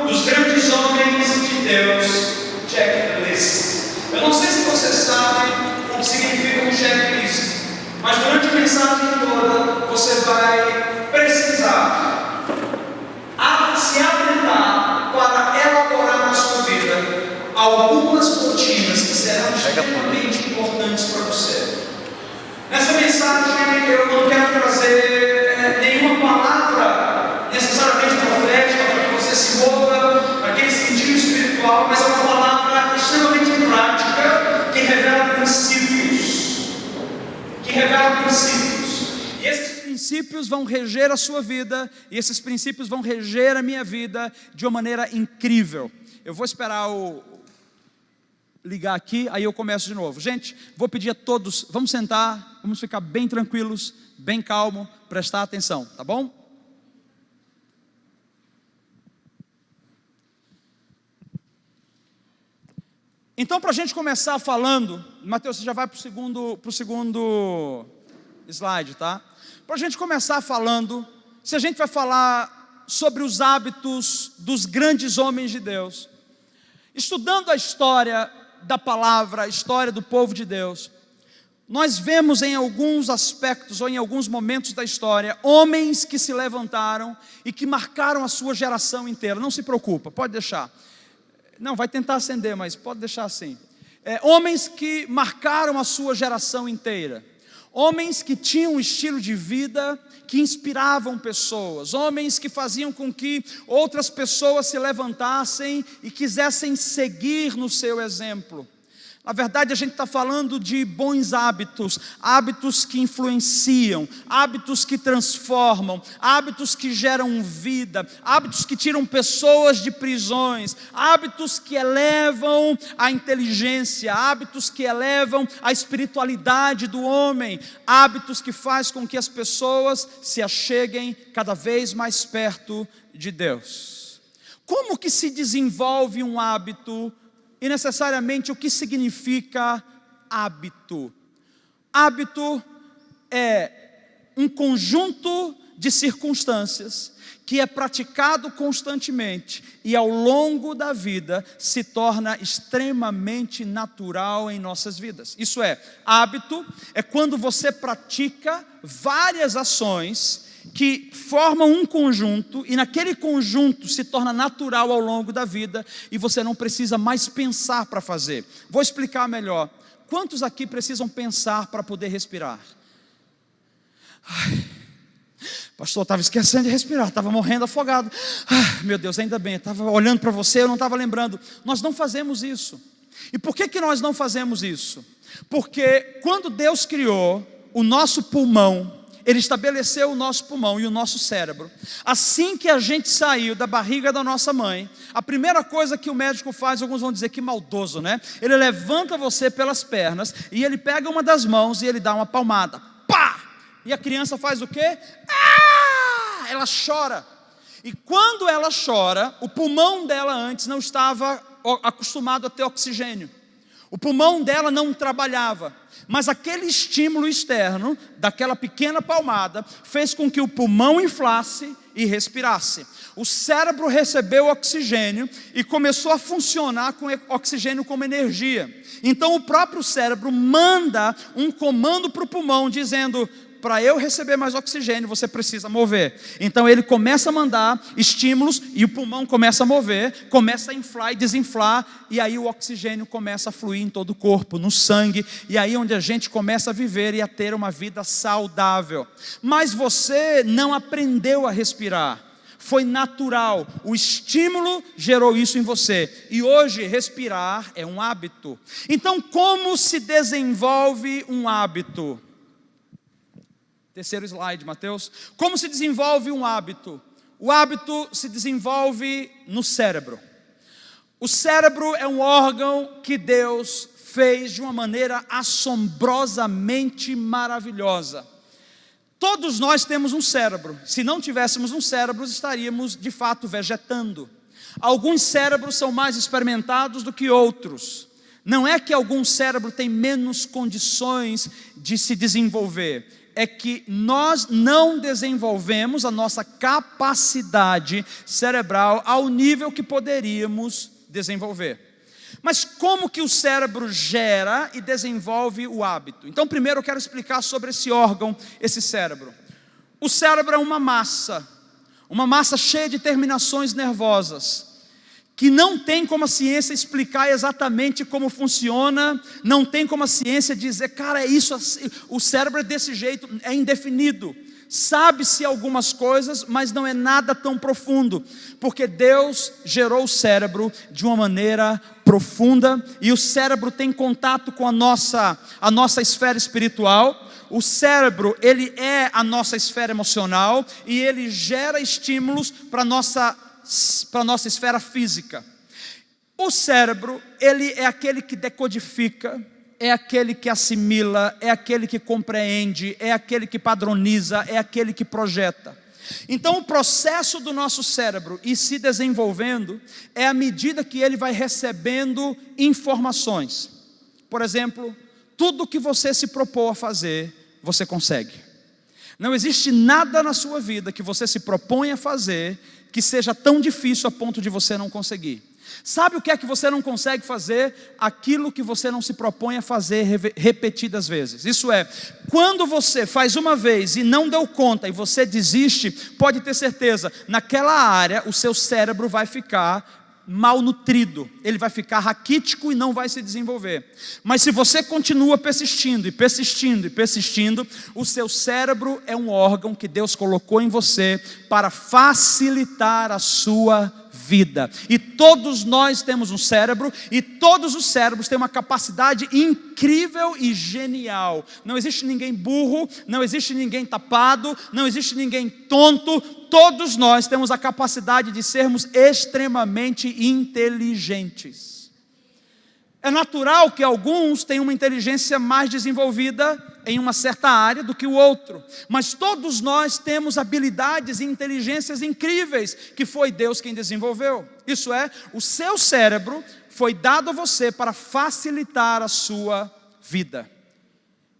dos grandes homens de Deus, checklist. Eu não sei se vocês sabem o que significa um checklist, mas durante a mensagem toda você vai precisar se atentar para elaborar na sua vida algumas rotinas que serão extremamente importantes para você. Nessa mensagem eu não quero trazer nenhuma palavra necessariamente profética para que você se mova naquele sentido espiritual, mas é uma palavra extremamente prática que revela princípios. E esses princípios vão reger a sua vida, e esses princípios vão reger a minha vida de uma maneira incrível. Eu vou esperar ligar aqui, aí eu começo de novo. Gente, vou pedir a todos, vamos sentar, vamos ficar bem tranquilos, bem calmo, prestar atenção, tá bom? Então, para a gente começar falando, Mateus, você já vai para o segundo slide, tá? Para a gente começar falando, se a gente vai falar sobre os hábitos dos grandes homens de Deus, estudando a história da palavra, a história do povo de Deus, nós vemos em alguns aspectos ou em alguns momentos da história, homens que se levantaram e que marcaram a sua geração inteira. Não se preocupa, pode deixar. Não, vai tentar acender, mas pode deixar assim. Homens que marcaram a sua geração inteira. Homens que tinham um estilo de vida que inspiravam pessoas. Homens que faziam com que outras pessoas se levantassem e quisessem seguir no seu exemplo. Na verdade, a gente está falando de bons hábitos, hábitos que influenciam, hábitos que transformam, hábitos que geram vida, hábitos que tiram pessoas de prisões, hábitos que elevam a inteligência, hábitos que elevam a espiritualidade do homem, hábitos que fazem com que as pessoas se acheguem cada vez mais perto de Deus. Como que se desenvolve um hábito? E necessariamente o que significa hábito? Hábito é um conjunto de circunstâncias que é praticado constantemente e ao longo da vida se torna extremamente natural em nossas vidas. Isso é, hábito é quando você pratica várias ações que formam um conjunto, e naquele conjunto se torna natural ao longo da vida, e você não precisa mais pensar para fazer. Vou explicar melhor. Quantos aqui precisam pensar para poder respirar? Pastor, estava esquecendo de respirar, estava morrendo afogado. Meu Deus, ainda bem, estava olhando para você, eu não estava lembrando. Nós não fazemos isso. E por que nós não fazemos isso? Porque quando Deus criou o nosso pulmão, Ele estabeleceu o nosso pulmão e o nosso cérebro. Assim que a gente saiu da barriga da nossa mãe, a primeira coisa que o médico faz, alguns vão dizer que maldoso, né? Ele levanta você pelas pernas e ele pega uma das mãos e ele dá uma palmada. Pá! E a criança faz o quê? Ela chora. E quando ela chora, o pulmão dela antes não estava acostumado a ter oxigênio. O pulmão dela não trabalhava, mas aquele estímulo externo, daquela pequena palmada, fez com que o pulmão inflasse e respirasse. O cérebro recebeu oxigênio e começou a funcionar com oxigênio como energia. Então o próprio cérebro manda um comando para o pulmão, dizendo: para eu receber mais oxigênio, você precisa mover. Então ele começa a mandar estímulos e o pulmão começa a mover, começa a inflar e desinflar, e aí o oxigênio começa a fluir em todo o corpo, no sangue, e aí onde a gente começa a viver e a ter uma vida saudável. Mas você não aprendeu a respirar. Foi natural, o estímulo gerou isso em você, e hoje respirar é um hábito. Então como se desenvolve um hábito? Terceiro slide, Mateus. Como se desenvolve um hábito? O hábito se desenvolve no cérebro. O cérebro é um órgão que Deus fez de uma maneira assombrosamente maravilhosa. Todos nós temos um cérebro. Se não tivéssemos um cérebro, estaríamos de fato vegetando. Alguns cérebros são mais experimentados do que outros. Não é que algum cérebro tem menos condições de se desenvolver. é que nós não desenvolvemos a nossa capacidade cerebral ao nível que poderíamos desenvolver. Mas como que o cérebro gera e desenvolve o hábito? Então, primeiro eu quero explicar sobre esse órgão, esse cérebro. O cérebro é uma massa cheia de terminações nervosas, que não tem como a ciência explicar exatamente como funciona, não tem como a ciência dizer, cara, é isso, o cérebro é desse jeito, é indefinido. Sabe-se algumas coisas, mas não é nada tão profundo, porque Deus gerou o cérebro de uma maneira profunda, e o cérebro tem contato com a nossa esfera espiritual. O cérebro, ele é a nossa esfera emocional, e ele gera estímulos para a nossa esfera física. O cérebro, ele é aquele que decodifica, é aquele que assimila, é aquele que compreende, é aquele que padroniza, é aquele que projeta. Então o processo do nosso cérebro ir se desenvolvendo é à medida que ele vai recebendo informações. Por exemplo, tudo que você se propôs a fazer, você consegue. Não existe nada na sua vida que você se propõe a fazer que seja tão difícil a ponto de você não conseguir. Sabe o que é que você não consegue fazer? Aquilo que você não se propõe a fazer repetidas vezes. Isso é, quando você faz uma vez e não deu conta e você desiste, pode ter certeza, naquela área o seu cérebro vai ficar malnutrido, ele vai ficar raquítico e não vai se desenvolver. Mas se você continua persistindo e persistindo e persistindo, o seu cérebro é um órgão que Deus colocou em você para facilitar a sua vida. E todos nós temos um cérebro, e todos os cérebros têm uma capacidade incrível e genial. Não existe ninguém burro, não existe ninguém tapado, não existe ninguém tonto. Todos nós temos a capacidade de sermos extremamente inteligentes. É natural que alguns tenham uma inteligência mais desenvolvida em uma certa área do que o outro, mas todos nós temos habilidades e inteligências incríveis que foi Deus quem desenvolveu. Isso é, o seu cérebro foi dado a você para facilitar a sua vida.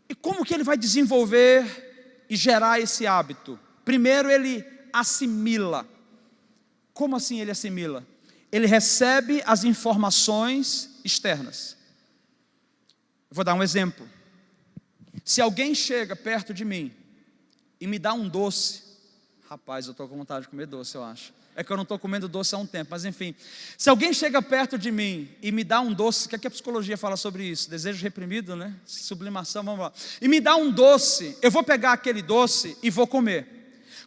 E como que ele vai desenvolver e gerar esse hábito? Primeiro, ele assimila. Como assim ele assimila? Ele recebe as informações externas. Vou dar um exemplo. Se alguém chega perto de mim e me dá um doce, rapaz, eu estou com vontade de comer doce, eu acho. É que eu não estou comendo doce há um tempo, mas enfim. Se alguém chega perto de mim e me dá um doce, o que é que a psicologia fala sobre isso? Desejo reprimido, né? Sublimação, vamos lá. E me dá um doce, eu vou pegar aquele doce e vou comer.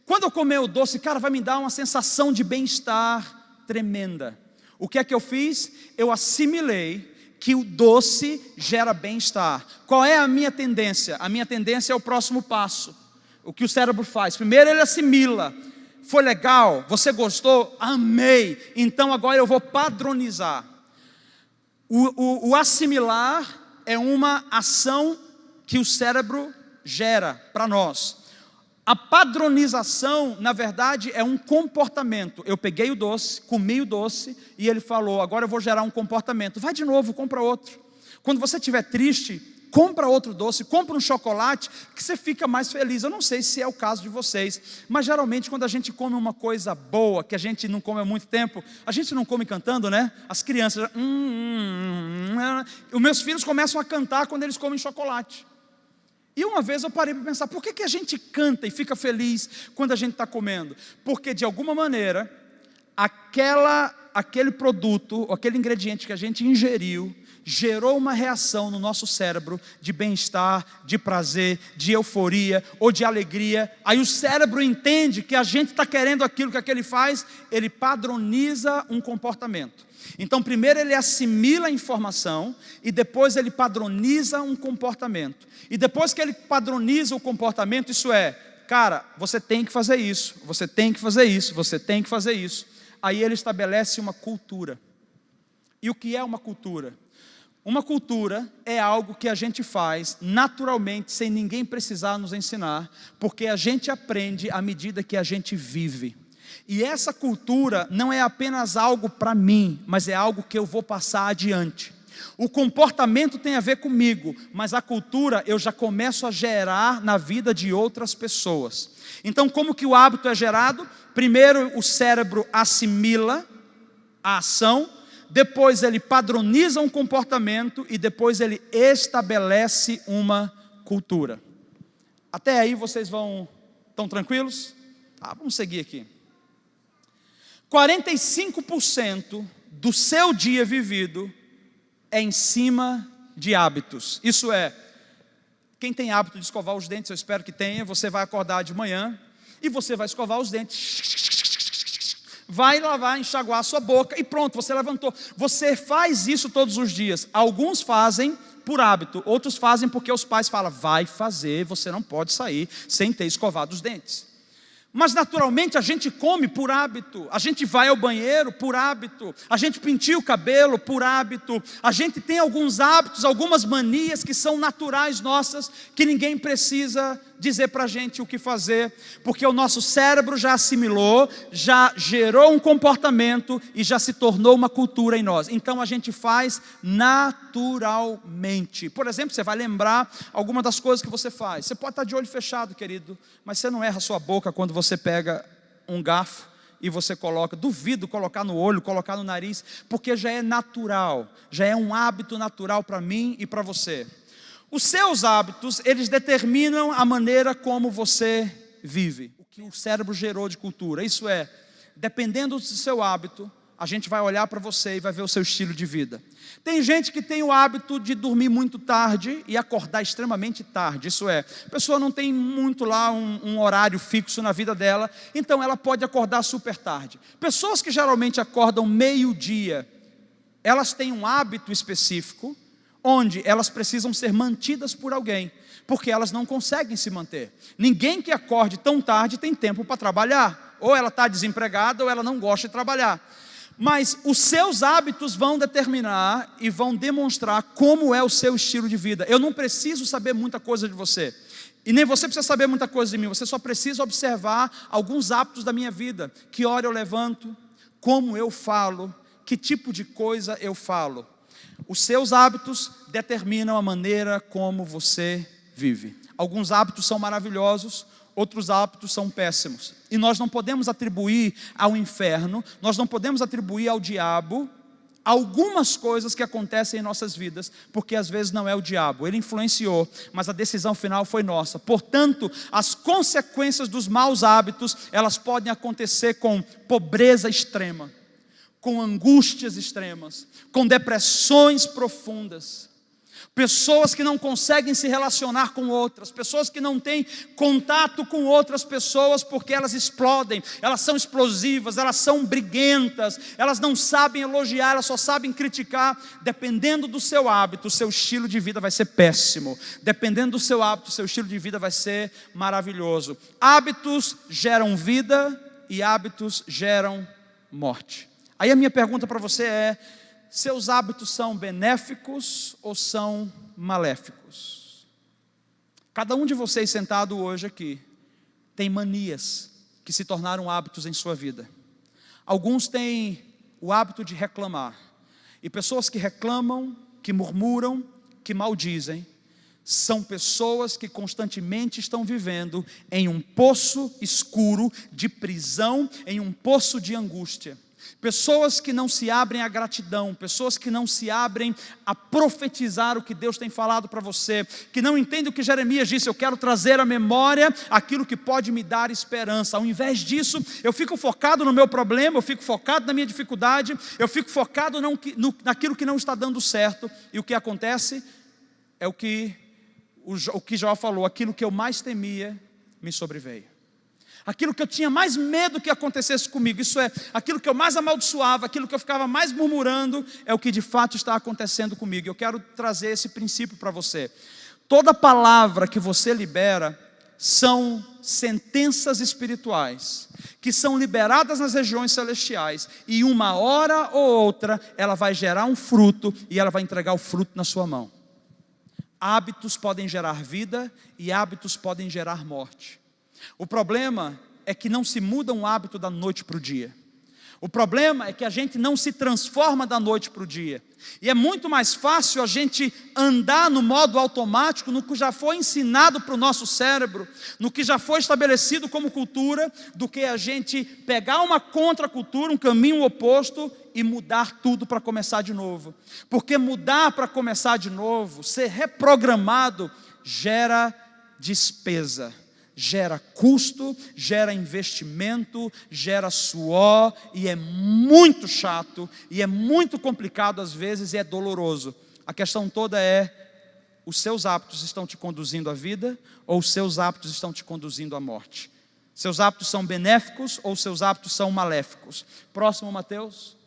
Quando eu comer o doce, cara, vai me dar uma sensação de bem-estar tremenda. O que é que eu fiz? Eu assimilei que o doce gera bem-estar. Qual é a minha tendência? A minha tendência é o próximo passo. O que o cérebro faz? Primeiro ele assimila. Foi legal? Você gostou? Amei. Então agora eu vou padronizar. O assimilar é uma ação que o cérebro gera para nós. A padronização, na verdade, é um comportamento. Eu peguei o doce, comi o doce, e ele falou, agora eu vou gerar um comportamento. Vai de novo, compra outro. Quando você estiver triste, compra outro doce, compra um chocolate, que você fica mais feliz. Eu não sei se é o caso de vocês, mas geralmente quando a gente come uma coisa boa, que a gente não come há muito tempo, a gente não come cantando, né? As crianças, os meus filhos começam a cantar quando eles comem chocolate. E uma vez eu parei para pensar, por que a gente canta e fica feliz quando a gente está comendo? Porque de alguma maneira, aquele produto, aquele ingrediente que a gente ingeriu, gerou uma reação no nosso cérebro de bem-estar, de prazer, de euforia ou de alegria. Aí o cérebro entende que a gente está querendo aquilo que aquele faz, ele padroniza um comportamento. Então primeiro ele assimila a informação e depois ele padroniza um comportamento. E depois que ele padroniza o comportamento, isso é, cara, você tem que fazer isso, você tem que fazer isso, você tem que fazer isso. Aí ele estabelece uma cultura. E o que é uma cultura? Uma cultura é algo que a gente faz naturalmente, sem ninguém precisar nos ensinar, porque a gente aprende à medida que a gente vive. E essa cultura não é apenas algo para mim, mas é algo que eu vou passar adiante. O comportamento tem a ver comigo, mas a cultura eu já começo a gerar na vida de outras pessoas. Então, como que o hábito é gerado? Primeiro o cérebro assimila a ação, depois ele padroniza um comportamento e depois ele estabelece uma cultura. Até aí vocês estão tranquilos? Vamos seguir aqui. 45% do seu dia vivido é em cima de hábitos. Isso é, quem tem hábito de escovar os dentes, eu espero que tenha, você vai acordar de manhã e você vai escovar os dentes, vai lavar, enxaguar a sua boca e pronto, você levantou. Você faz isso todos os dias. Alguns fazem por hábito, outros fazem porque os pais falam, vai fazer, você não pode sair sem ter escovado os dentes. Mas naturalmente a gente come por hábito, a gente vai ao banheiro por hábito, a gente penteia o cabelo por hábito, a gente tem alguns hábitos, algumas manias que são naturais nossas, que ninguém precisa dizer para a gente o que fazer, porque o nosso cérebro já assimilou, já gerou um comportamento e já se tornou uma cultura em nós. Então a gente faz naturalmente. Por exemplo, você vai lembrar alguma das coisas que você faz. Você pode estar de olho fechado, querido, mas você não erra a sua boca quando você pega um garfo e você coloca, duvido colocar no olho, colocar no nariz, porque já é natural, já é um hábito natural para mim e para você. Os seus hábitos, eles determinam a maneira como você vive, o que o cérebro gerou de cultura. Isso é, dependendo do seu hábito, a gente vai olhar para você e vai ver o seu estilo de vida. Tem gente que tem o hábito de dormir muito tarde e acordar extremamente tarde. Isso é, a pessoa não tem muito lá um horário fixo na vida dela, então ela pode acordar super tarde. Pessoas que geralmente acordam meio-dia, elas têm um hábito específico, onde elas precisam ser mantidas por alguém, porque elas não conseguem se manter. Ninguém que acorde tão tarde tem tempo para trabalhar, ou ela está desempregada ou ela não gosta de trabalhar. Mas os seus hábitos vão determinar e vão demonstrar como é o seu estilo de vida. Eu não preciso saber muita coisa de você, e nem você precisa saber muita coisa de mim, você só precisa observar alguns hábitos da minha vida. Que hora eu levanto, como eu falo, que tipo de coisa eu falo. Os seus hábitos determinam a maneira como você vive. Alguns hábitos são maravilhosos, outros hábitos são péssimos. E nós não podemos atribuir ao inferno, nós não podemos atribuir ao diabo algumas coisas que acontecem em nossas vidas, porque às vezes não é o diabo, ele influenciou, mas a decisão final foi nossa. Portanto, as consequências dos maus hábitos, elas podem acontecer com pobreza extrema, com angústias extremas, com depressões profundas, pessoas que não conseguem se relacionar com outras, pessoas que não têm contato com outras pessoas porque elas explodem, elas são explosivas, elas são briguentas, elas não sabem elogiar, elas só sabem criticar. Dependendo do seu hábito, o seu estilo de vida vai ser péssimo. Dependendo do seu hábito, o seu estilo de vida vai ser maravilhoso. Hábitos geram vida e hábitos geram morte. Aí a minha pergunta para você é, seus hábitos são benéficos ou são maléficos? Cada um de vocês sentado hoje aqui tem manias que se tornaram hábitos em sua vida. Alguns têm o hábito de reclamar, e pessoas que reclamam, que murmuram, que maldizem, são pessoas que constantemente estão vivendo em um poço escuro de prisão, em um poço de angústia. Pessoas que não se abrem à gratidão, pessoas que não se abrem a profetizar o que Deus tem falado para você, que não entendem o que Jeremias disse, eu quero trazer à memória aquilo que pode me dar esperança. Ao invés disso, eu fico focado no meu problema, eu fico focado na minha dificuldade, eu fico focado naquilo que não está dando certo, e o que acontece é o que Jó falou, aquilo que eu mais temia me sobreveio. Aquilo que eu tinha mais medo que acontecesse comigo, isso é, aquilo que eu mais amaldiçoava, aquilo que eu ficava mais murmurando, é o que de fato está acontecendo comigo. Eu quero trazer esse princípio para você. Toda palavra que você libera são sentenças espirituais, que são liberadas nas regiões celestiais, e uma hora ou outra, ela vai gerar um fruto, e ela vai entregar o fruto na sua mão. Hábitos podem gerar vida, e hábitos podem gerar morte. O problema é que não se muda um hábito da noite para o dia. O problema é que a gente não se transforma da noite para o dia. E é muito mais fácil a gente andar no modo automático, no que já foi ensinado para o nosso cérebro, no que já foi estabelecido como cultura, do que a gente pegar uma contracultura, um caminho oposto e mudar tudo para começar de novo. Porque mudar para começar de novo, ser reprogramado, gera despesa. Gera custo, gera investimento, gera suor, e é muito chato, e é muito complicado às vezes, e é doloroso. A questão toda é, os seus hábitos estão te conduzindo à vida, ou os seus hábitos estão te conduzindo à morte? Seus hábitos são benéficos, ou seus hábitos são maléficos? Próximo, Mateus.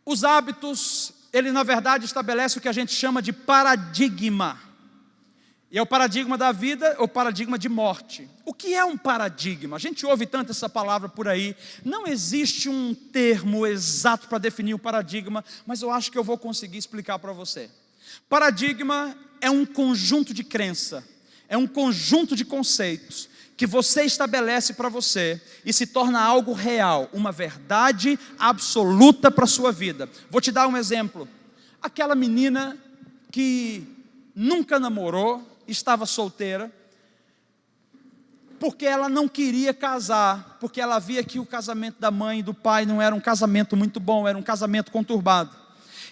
Os hábitos, ele na verdade estabelece o que a gente chama de paradigma. E é o paradigma da vida ou paradigma de morte. O que é um paradigma? A gente ouve tanto essa palavra por aí. Não existe um termo exato para definir o paradigma, mas eu acho que eu vou conseguir explicar para você. Paradigma é um conjunto de crença, é um conjunto de conceitos que você estabelece para você e se torna algo real, uma verdade absoluta para a sua vida. Vou te dar um exemplo. Aquela menina que nunca namorou, estava solteira, porque ela não queria casar, porque ela via que o casamento da mãe e do pai não era um casamento muito bom, era um casamento conturbado.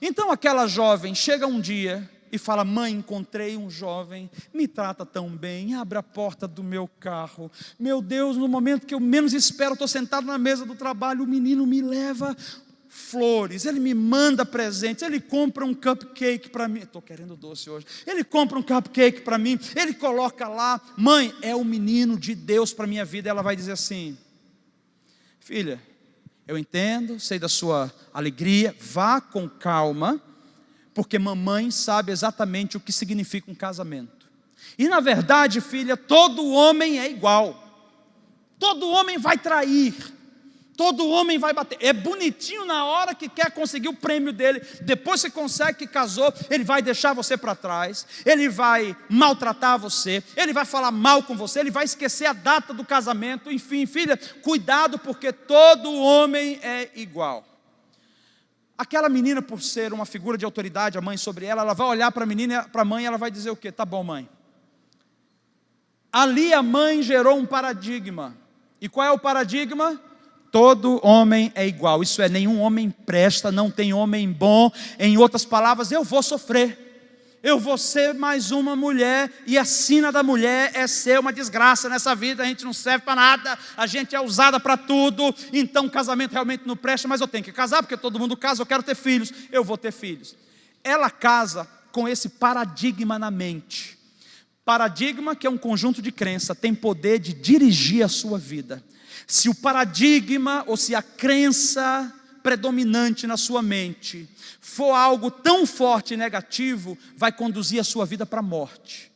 Então aquela jovem chega um dia e fala: mãe, encontrei um jovem, me trata tão bem, abre a porta do meu carro, meu Deus, no momento que eu menos espero, estou sentado na mesa do trabalho, o menino me leva flores, ele me manda presentes, ele compra um cupcake para mim, estou querendo doce hoje, ele compra um cupcake para mim, ele coloca lá, mãe, é o menino de Deus para a minha vida. Ela vai dizer assim: filha, eu entendo, sei da sua alegria, vá com calma, porque mamãe sabe exatamente o que significa um casamento. E na verdade, filha, todo homem é igual, todo homem vai trair, todo homem vai bater. É bonitinho na hora que quer conseguir o prêmio dele, depois que consegue, que casou, ele vai deixar você para trás, ele vai maltratar você, ele vai falar mal com você, ele vai esquecer a data do casamento. Enfim, filha, cuidado, porque todo homem é igual. Aquela menina, por ser uma figura de autoridade, a mãe sobre ela, ela vai olhar para a menina, para a mãe, e ela vai dizer o quê? Tá bom, mãe. Ali a mãe gerou um paradigma. E qual é o paradigma? Todo homem é igual. Isso é, nenhum homem presta, não tem homem bom. Em outras palavras, eu vou sofrer, eu vou ser mais uma mulher, e a sina da mulher é ser uma desgraça nessa vida. A gente não serve para nada, a gente é usada para tudo. Então casamento realmente não presta, mas eu tenho que casar, porque todo mundo casa, eu quero ter filhos, eu vou ter filhos. Ela casa com esse paradigma na mente. Paradigma, que é um conjunto de crença, tem poder de dirigir a sua vida. Se o paradigma ou se a crença predominante na sua mente for algo tão forte e negativo, vai conduzir a sua vida para a morte.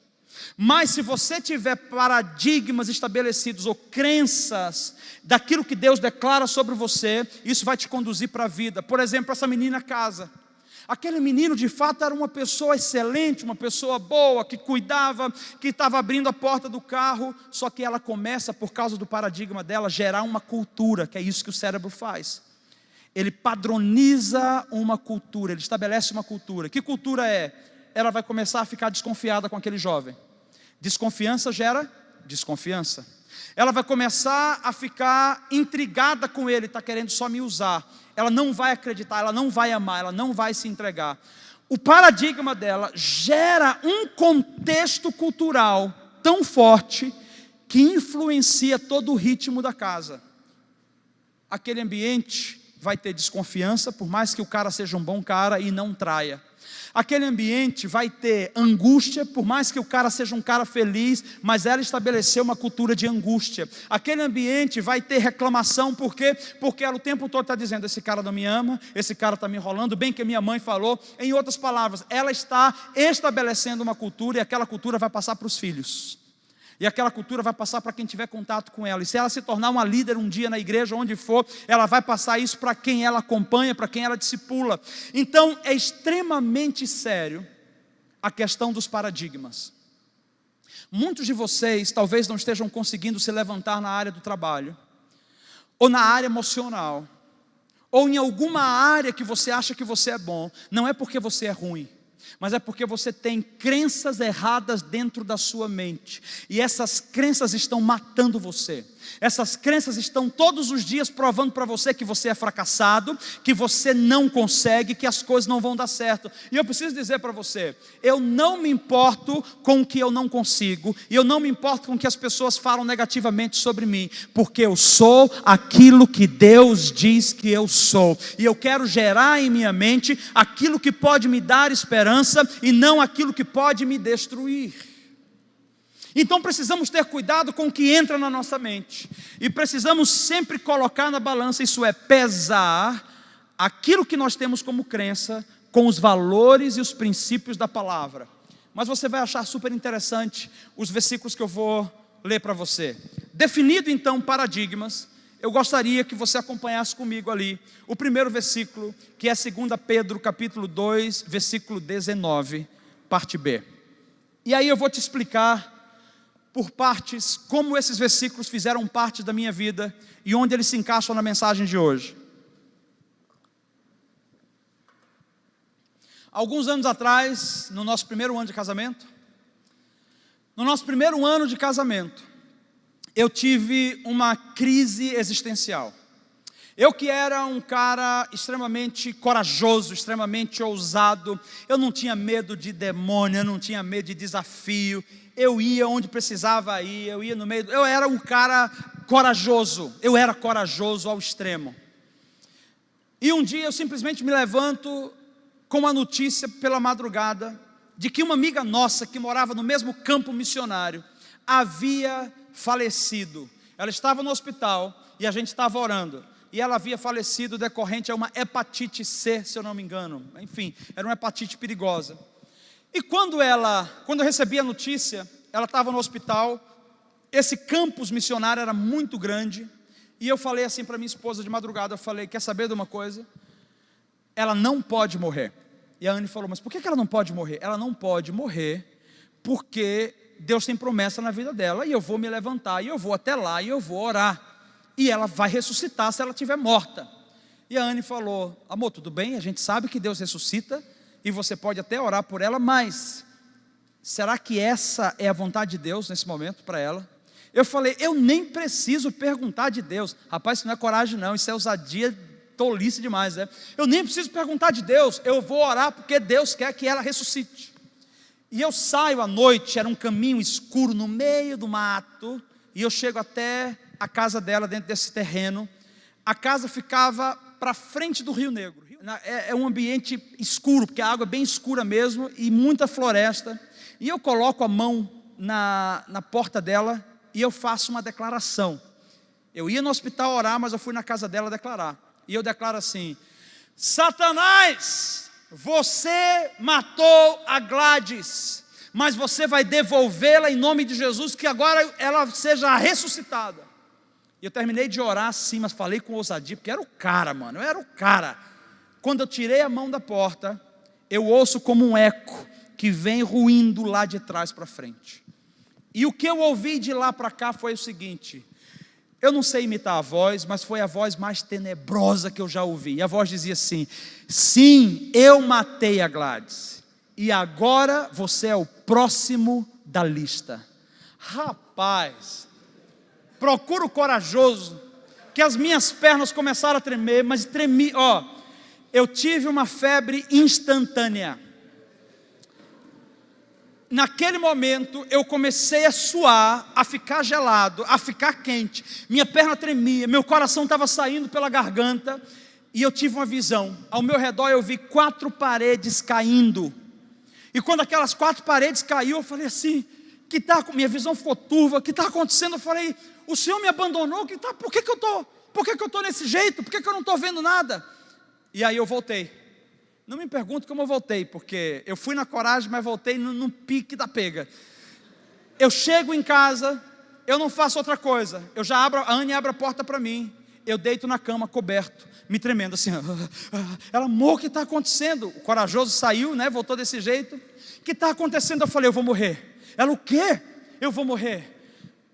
Mas se você tiver paradigmas estabelecidos ou crenças daquilo que Deus declara sobre você, isso vai te conduzir para a vida. Por exemplo, essa menina casa. Aquele menino de fato era uma pessoa excelente, uma pessoa boa, que cuidava, que estava abrindo a porta do carro. Só que ela começa, por causa do paradigma dela, gerar uma cultura, que é isso que o cérebro faz. Ele padroniza uma cultura, ele estabelece uma cultura. Que cultura é? Ela vai começar a ficar desconfiada com aquele jovem. Desconfiança gera desconfiança. Ela vai começar a ficar intrigada com ele, está querendo só me usar. Ela não vai acreditar, ela não vai amar, ela não vai se entregar. O paradigma dela gera um contexto cultural tão forte que influencia todo o ritmo da casa. Aquele ambiente vai ter desconfiança, por mais que o cara seja um bom cara e não traia. Aquele ambiente vai ter angústia, por mais que o cara seja um cara feliz, mas ela estabeleceu uma cultura de angústia. Aquele ambiente vai ter reclamação, por quê? Porque ela o tempo todo está dizendo: esse cara não me ama, esse cara está me enrolando, bem que a minha mãe falou. Em outras palavras, ela está estabelecendo uma cultura, e aquela cultura vai passar para os filhos. E aquela cultura vai passar para quem tiver contato com ela. E se ela se tornar uma líder um dia na igreja, onde for, ela vai passar isso para quem ela acompanha, para quem ela discipula. Então é extremamente sério a questão dos paradigmas. Muitos de vocês talvez não estejam conseguindo se levantar na área do trabalho, ou na área emocional, ou em alguma área que você acha que você é bom, não é porque você é ruim, mas é porque você tem crenças erradas dentro da sua mente, e essas crenças estão matando você. Essas crenças estão todos os dias provando para você que você é fracassado, que você não consegue, que as coisas não vão dar certo. E eu preciso dizer para você, eu não me importo com o que eu não consigo, e eu não me importo com o que as pessoas falam negativamente sobre mim, porque eu sou aquilo que Deus diz que eu sou, e eu quero gerar em minha mente aquilo que pode me dar esperança, e não aquilo que pode me destruir. Então precisamos ter cuidado com o que entra na nossa mente, e precisamos sempre colocar na balança, isso é, pesar aquilo que nós temos como crença com os valores e os princípios da palavra. Mas você vai achar super interessante os versículos que eu vou ler para você. Definido então paradigmas, eu gostaria que você acompanhasse comigo ali o primeiro versículo, que é 2 Pedro capítulo 2, versículo 19, parte B. E aí eu vou te explicar por partes como esses versículos fizeram parte da minha vida e onde eles se encaixam na mensagem de hoje. Alguns anos atrás, no nosso primeiro ano de casamento, eu tive uma crise existencial. Eu que era um cara extremamente corajoso, extremamente ousado, eu não tinha medo de demônio, eu não tinha medo de desafio, eu ia onde precisava ir, eu ia no meio, eu era um cara corajoso, eu era corajoso ao extremo. E um dia eu simplesmente me levanto com uma notícia pela madrugada, de que uma amiga nossa que morava no mesmo campo missionário, havia falecido. Ela estava no hospital e a gente estava orando, e ela havia falecido decorrente a uma hepatite C, se eu não me engano. Enfim, era uma hepatite perigosa. E quando eu recebi a notícia, ela estava no hospital, esse campus missionário era muito grande, e eu falei assim para minha esposa de madrugada, eu falei, quer saber de uma coisa? Ela não pode morrer. E a Anne falou, mas por que ela não pode morrer? Ela não pode morrer porque Deus tem promessa na vida dela, e eu vou me levantar, e eu vou até lá, e eu vou orar, e ela vai ressuscitar se ela estiver morta. E a Anne falou, amor, tudo bem, a gente sabe que Deus ressuscita, e você pode até orar por ela, mas será que essa é a vontade de Deus nesse momento para ela? Eu falei, eu nem preciso perguntar de Deus. Rapaz, isso não é coragem não, isso é ousadia, tolice demais, né? Eu nem preciso perguntar de Deus, eu vou orar porque Deus quer que ela ressuscite. E eu saio à noite, era um caminho escuro no meio do mato, e eu chego até a casa dela dentro desse terreno. A casa ficava para frente do Rio Negro. É um ambiente escuro, porque a água é bem escura mesmo, e muita floresta. E eu coloco a mão na porta dela, e eu faço uma declaração. Eu ia no hospital orar, mas eu fui na casa dela declarar. E eu declaro assim, Satanás, você matou a Gladys, mas você vai devolvê-la em nome de Jesus, que agora ela seja ressuscitada. E eu terminei de orar assim, mas falei com ousadia, porque era o cara, mano, eu era o cara. Quando eu tirei a mão da porta, eu ouço como um eco que vem ruindo lá de trás para frente. E o que eu ouvi de lá para cá foi o seguinte, eu não sei imitar a voz, mas foi a voz mais tenebrosa que eu já ouvi. E a voz dizia assim, sim, eu matei a Gladys, e agora você é o próximo da lista. Rapaz, procura o corajoso, que as minhas pernas começaram a tremer, mas tremi, eu tive uma febre instantânea. Naquele momento eu comecei a suar, a ficar gelado, a ficar quente, minha perna tremia, meu coração estava saindo pela garganta, e eu tive uma visão. Ao meu redor eu vi 4 paredes caindo, e quando aquelas 4 paredes caiu, eu falei assim, minha visão ficou turva, o que está acontecendo? Eu falei, o Senhor me abandonou, por que eu estou nesse jeito, por que eu não estou vendo nada? E aí eu voltei. Não me pergunte como eu voltei, porque eu fui na coragem, mas voltei no pique da pega. Eu chego em casa, eu não faço outra coisa, a Anne abre a porta para mim, eu deito na cama, coberto, me tremendo assim, ela, amor, o que está acontecendo? O corajoso saiu, né, voltou desse jeito, o que está acontecendo? Eu falei, eu vou morrer. Ela, o quê? Eu vou morrer.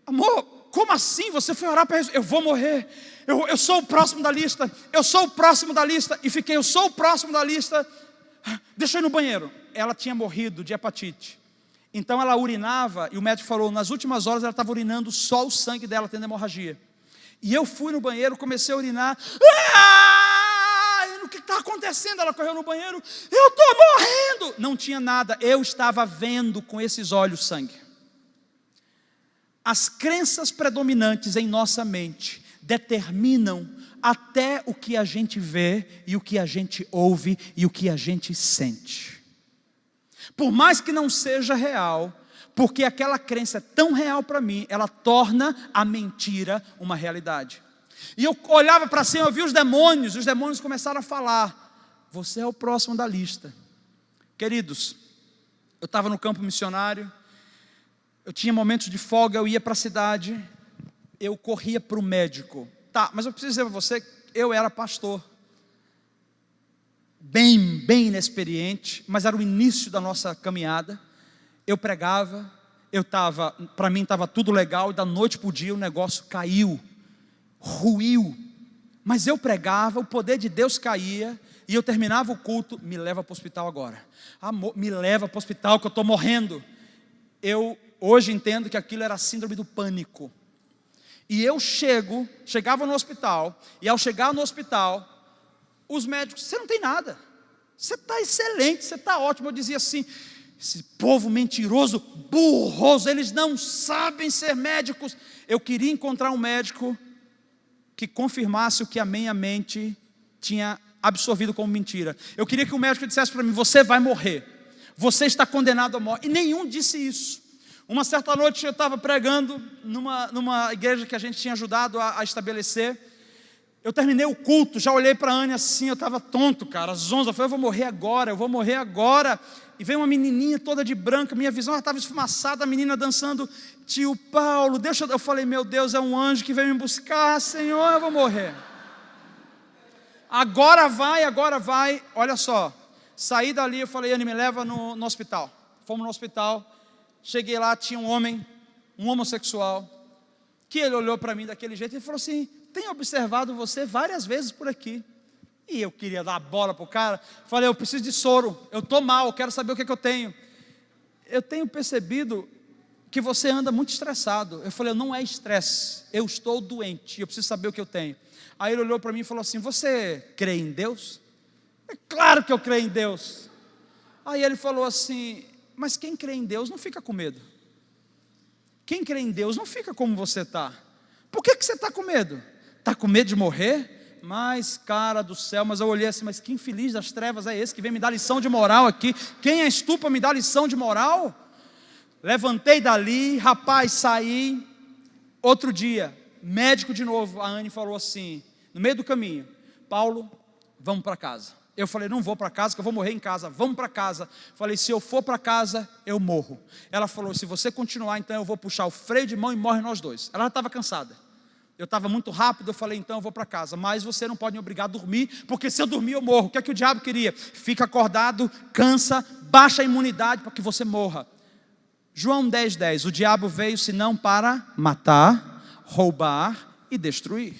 Amor, como assim? Você foi orar para isso? Eu vou morrer, eu sou o próximo da lista, eu sou o próximo da lista. E fiquei, eu sou o próximo da lista. Deixa eu ir no banheiro. Ela tinha morrido de hepatite. Então ela urinava, e o médico falou, nas últimas horas ela estava urinando só o sangue dela, tendo hemorragia. E eu fui no banheiro, comecei a urinar. O que está acontecendo? Ela correu no banheiro. Eu estou morrendo. Não tinha nada, eu estava vendo com esses olhos sangue. As crenças predominantes em nossa mente determinam até o que a gente vê, e o que a gente ouve, e o que a gente sente. Por mais que não seja real, porque aquela crença é tão real para mim, ela torna a mentira uma realidade. E eu olhava para cima, eu vi os demônios começaram a falar, você é o próximo da lista. Queridos, eu estava no campo missionário, eu tinha momentos de folga, eu ia para a cidade, eu corria para o médico. Tá, mas eu preciso dizer para você, eu era pastor. Bem inexperiente, mas era o início da nossa caminhada. Eu pregava, para mim estava tudo legal, e da noite para o dia o negócio caiu, ruiu. Mas eu pregava, o poder de Deus caía, e eu terminava o culto, me leva para o hospital agora. Amor, me leva para o hospital que eu estou morrendo. Eu hoje entendo que aquilo era a síndrome do pânico. E eu chegava no hospital, e ao chegar no hospital, os médicos, você não tem nada, você está excelente, você está ótimo. Eu dizia assim, esse povo mentiroso, burroso, eles não sabem ser médicos. Eu queria encontrar um médico que confirmasse o que a minha mente tinha absorvido como mentira. Eu queria que o médico dissesse para mim, você vai morrer, você está condenado à morte. E nenhum disse isso. Uma certa noite eu estava pregando numa igreja que a gente tinha ajudado a estabelecer. Eu terminei o culto, já olhei para a Anne assim, eu estava tonto, cara, às 11, eu falei, eu vou morrer agora. E veio uma menininha toda de branco, minha visão estava esfumaçada, a menina dançando, tio Paulo, eu falei, meu Deus, é um anjo que veio me buscar, Senhor, eu vou morrer. Agora vai, olha só, saí dali, eu falei, Anne, me leva no hospital. Fomos no hospital, cheguei lá, tinha um homem, um homossexual, que ele olhou para mim daquele jeito e falou assim, tenho observado você várias vezes por aqui. E eu queria dar a bola para o cara, falei, eu preciso de soro, eu estou mal, eu quero saber o que eu tenho. Eu tenho percebido que você anda muito estressado. Eu falei, não é estresse, eu estou doente, eu preciso saber o que eu tenho. Aí ele olhou para mim e falou assim, você crê em Deus? É claro que eu creio em Deus. Aí ele falou assim, mas quem crê em Deus não fica com medo. Quem crê em Deus não fica como você está. Por que você está com medo? Está com medo de morrer? Mas, cara do céu, mas eu olhei assim, mas que infeliz das trevas é esse que vem me dar lição de moral aqui? Quem és tu para me dar lição de moral? Levantei dali, rapaz, saí. Outro dia, médico de novo, a Anne falou assim, no meio do caminho, Paulo, vamos para casa. Eu falei, não vou para casa, que eu vou morrer em casa, vamos para casa. Falei, se eu for para casa, eu morro. Ela falou, se você continuar, então eu vou puxar o freio de mão e morre nós dois. Ela já estava cansada. Eu estava muito rápido, eu falei, então eu vou para casa. Mas você não pode me obrigar a dormir, porque se eu dormir eu morro. O que é que o diabo queria? Fica acordado, cansa, baixa a imunidade para que você morra. João 10:10, o diabo veio senão para matar, roubar e destruir.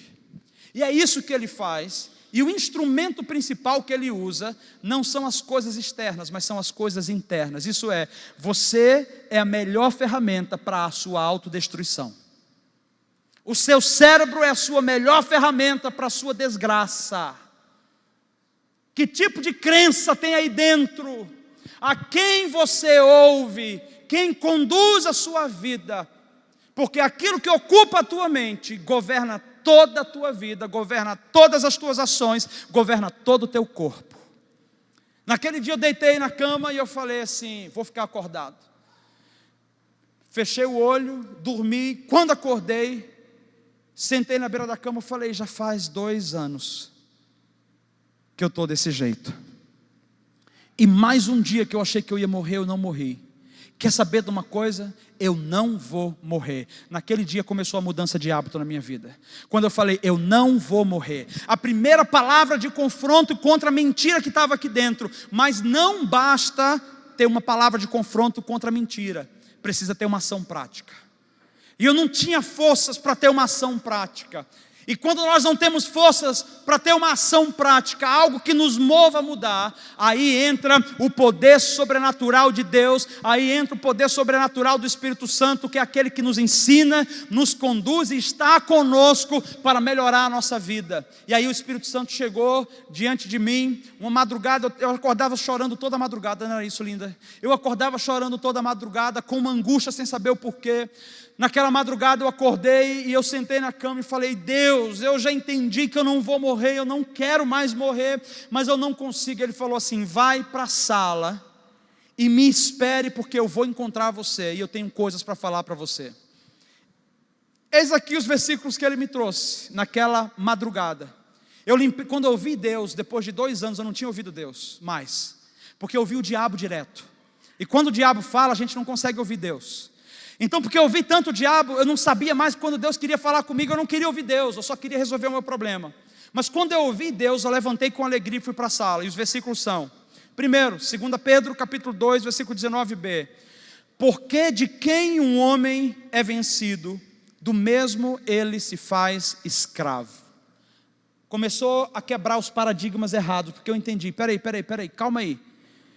E é isso que ele faz. E o instrumento principal que ele usa não são as coisas externas, mas são as coisas internas. Isso é, você é a melhor ferramenta para a sua autodestruição. O seu cérebro é a sua melhor ferramenta para a sua desgraça. Que tipo de crença tem aí dentro? A quem você ouve? Quem conduz a sua vida? Porque aquilo que ocupa a tua mente governa toda a tua vida, governa todas as tuas ações, governa todo o teu corpo. Naquele dia eu deitei na cama e eu falei assim, vou ficar acordado. Fechei o olho, dormi, quando acordei, sentei na beira da cama e falei, já faz 2 anos que eu estou desse jeito. E mais um dia que eu achei que eu ia morrer, eu não morri. Quer saber de uma coisa? Eu não vou morrer. Naquele dia começou a mudança de hábito na minha vida. Quando eu falei, eu não vou morrer. A primeira palavra de confronto contra a mentira que estava aqui dentro. Mas não basta ter uma palavra de confronto contra a mentira. Precisa ter uma ação prática. E eu não tinha forças para ter uma ação prática. E quando nós não temos forças para ter uma ação prática, algo que nos mova a mudar, aí entra o poder sobrenatural de Deus, aí entra o poder sobrenatural do Espírito Santo, que é aquele que nos ensina, nos conduz e está conosco para melhorar a nossa vida. E aí o Espírito Santo chegou diante de mim, uma madrugada, eu acordava chorando toda a madrugada, não era isso, linda? Eu acordava chorando toda a madrugada, com uma angústia sem saber o porquê. Naquela madrugada eu acordei e eu sentei na cama e falei: Deus, eu já entendi que eu não vou morrer, eu não quero mais morrer, mas eu não consigo. Ele falou assim: vai para a sala e me espere, porque eu vou encontrar você e eu tenho coisas para falar para você. Eis aqui os versículos que ele me trouxe naquela madrugada. Quando eu ouvi Deus, depois de 2 anos eu não tinha ouvido Deus mais, porque eu ouvi o diabo direto. E quando o diabo fala, a gente não consegue ouvir Deus. Então, porque eu ouvi tanto o diabo, eu não sabia mais quando Deus queria falar comigo, eu não queria ouvir Deus, eu só queria resolver o meu problema. Mas quando eu ouvi Deus, eu levantei com alegria e fui para a sala. E os versículos são: primeiro, 2 Pedro capítulo 2, versículo 19b. Porque de quem um homem é vencido, do mesmo ele se faz escravo. Começou a quebrar os paradigmas errados, porque eu entendi: peraí, calma aí.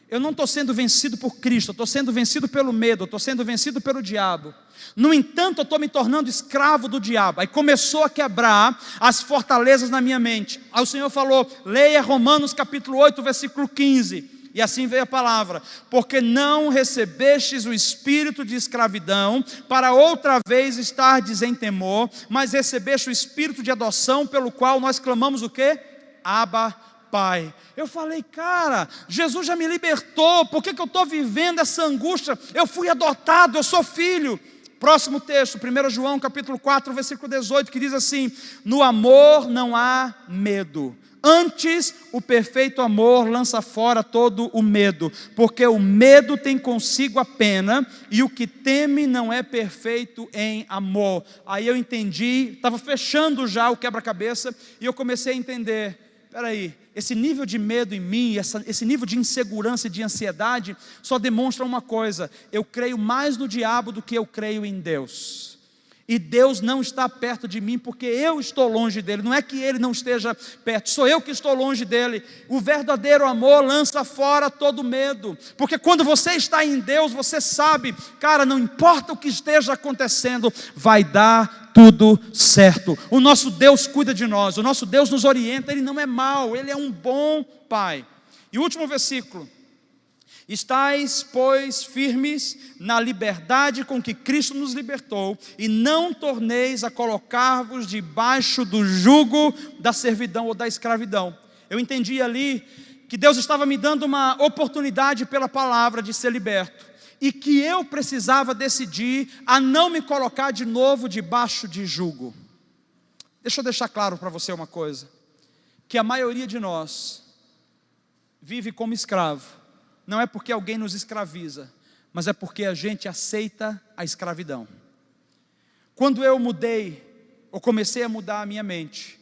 Eu não estou sendo vencido por Cristo, eu estou sendo vencido pelo medo, eu estou sendo vencido pelo diabo. No entanto, eu estou me tornando escravo do diabo. Aí começou a quebrar as fortalezas na minha mente. Aí o Senhor falou: leia Romanos capítulo 8, versículo 15. E assim veio a palavra: porque não recebestes o espírito de escravidão, para outra vez estardes em temor, mas recebeste o espírito de adoção, pelo qual nós clamamos o quê? Abba, Pai. Eu falei: cara, Jesus já me libertou, por que eu estou vivendo essa angústia? Eu fui adotado, eu sou filho. Próximo texto, 1 João capítulo 4, versículo 18, que diz assim: no amor não há medo, antes o perfeito amor lança fora todo o medo, porque o medo tem consigo a pena, e o que teme não é perfeito em amor. Aí eu entendi, estava fechando já o quebra-cabeça, e eu comecei a entender: peraí, esse nível de medo em mim, esse nível de insegurança e de ansiedade, só demonstra uma coisa: eu creio mais no diabo do que eu creio em Deus. E Deus não está perto de mim, porque eu estou longe dele. Não é que ele não esteja perto, sou eu que estou longe dele. O verdadeiro amor lança fora todo medo, porque quando você está em Deus, você sabe, cara, não importa o que esteja acontecendo, vai dar tudo certo. O nosso Deus cuida de nós, o nosso Deus nos orienta, Ele não é mau, Ele é um bom Pai. E o último versículo: estais, pois, firmes na liberdade com que Cristo nos libertou, e não torneis a colocar-vos debaixo do jugo da servidão ou da escravidão. Eu entendi ali que Deus estava me dando uma oportunidade pela palavra de ser liberto, e que eu precisava decidir a não me colocar de novo debaixo de jugo. Deixa eu deixar claro para você uma coisa: que a maioria de nós vive como escravo, não é porque alguém nos escraviza, mas é porque a gente aceita a escravidão. Quando eu comecei a mudar a minha mente,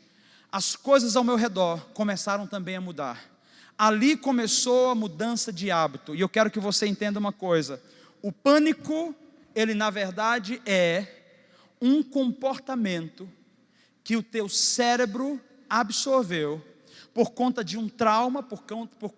as coisas ao meu redor começaram também a mudar. Ali começou a mudança de hábito. E eu quero que você entenda uma coisa: o pânico, ele na verdade é um comportamento que o teu cérebro absorveu por conta de um trauma,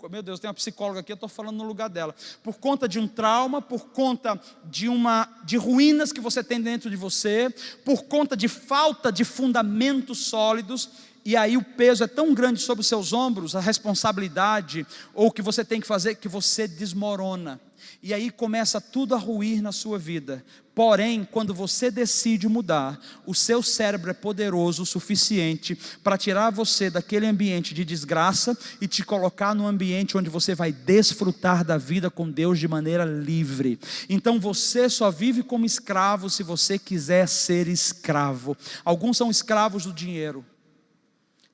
meu Deus, tem uma psicóloga aqui, eu estou falando no lugar dela, por conta de um trauma, por conta de ruínas que você tem dentro de você, por conta de falta de fundamentos sólidos. E aí o peso é tão grande sobre os seus ombros, a responsabilidade, ou o que você tem que fazer, que você desmorona. E aí começa tudo a ruir na sua vida. Porém, quando você decide mudar, o seu cérebro é poderoso o suficiente para tirar você daquele ambiente de desgraça e te colocar num ambiente onde você vai desfrutar da vida com Deus de maneira livre. Então você só vive como escravo se você quiser ser escravo. Alguns são escravos do dinheiro,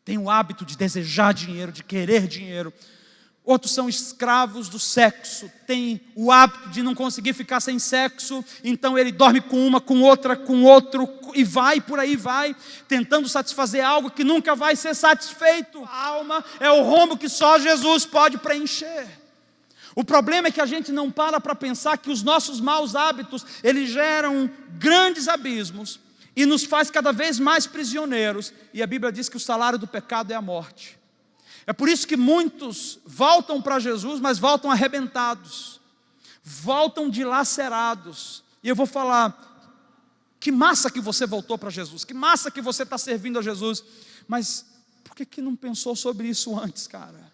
tem o hábito de desejar dinheiro, de querer dinheiro. Outros são escravos do sexo, tem o hábito de não conseguir ficar sem sexo, então ele dorme com uma, com outra, com outro, e vai, por aí vai, tentando satisfazer algo que nunca vai ser satisfeito. A alma é o rombo que só Jesus pode preencher. O problema é que a gente não para pensar que os nossos maus hábitos, eles geram grandes abismos e nos faz cada vez mais prisioneiros. E a Bíblia diz que o salário do pecado é a morte. É por isso que muitos voltam para Jesus, mas voltam arrebentados, voltam dilacerados. E eu vou falar, que massa que você voltou para Jesus, que massa que você está servindo a Jesus, mas por que não pensou sobre isso antes, cara?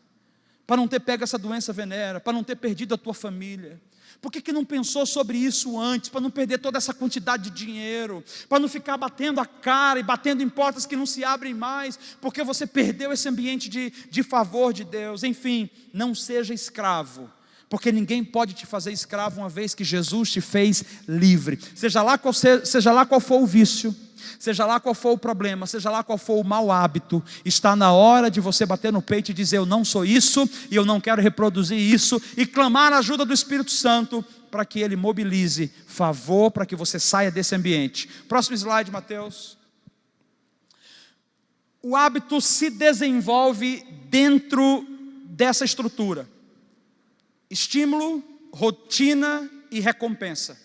Para não ter pego essa doença venérea, para não ter perdido a tua família. Por que não pensou sobre isso antes? Para não perder toda essa quantidade de dinheiro, para não ficar batendo a cara e batendo em portas que não se abrem mais, porque você perdeu esse ambiente de favor de Deus. Enfim, não seja escravo, porque ninguém pode te fazer escravo uma vez que Jesus te fez livre. Seja lá qual for o vício, seja lá qual for o problema, seja lá qual for o mau hábito, está na hora de você bater no peito e dizer: eu não sou isso, e eu não quero reproduzir isso, e clamar a ajuda do Espírito Santo, para que Ele mobilize favor, para que você saia desse ambiente. Próximo slide, Mateus. O hábito se desenvolve dentro dessa estrutura: estímulo, rotina e recompensa.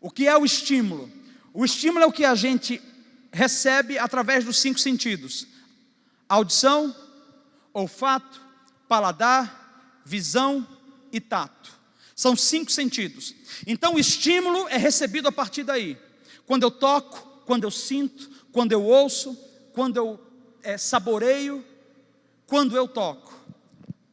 O que é o estímulo? O estímulo é o que a gente recebe através dos 5 sentidos: audição, olfato, paladar, visão e tato. São 5 sentidos. Então o estímulo é recebido a partir daí. Quando eu toco, quando eu sinto, quando eu ouço, quando eu saboreio, quando eu toco.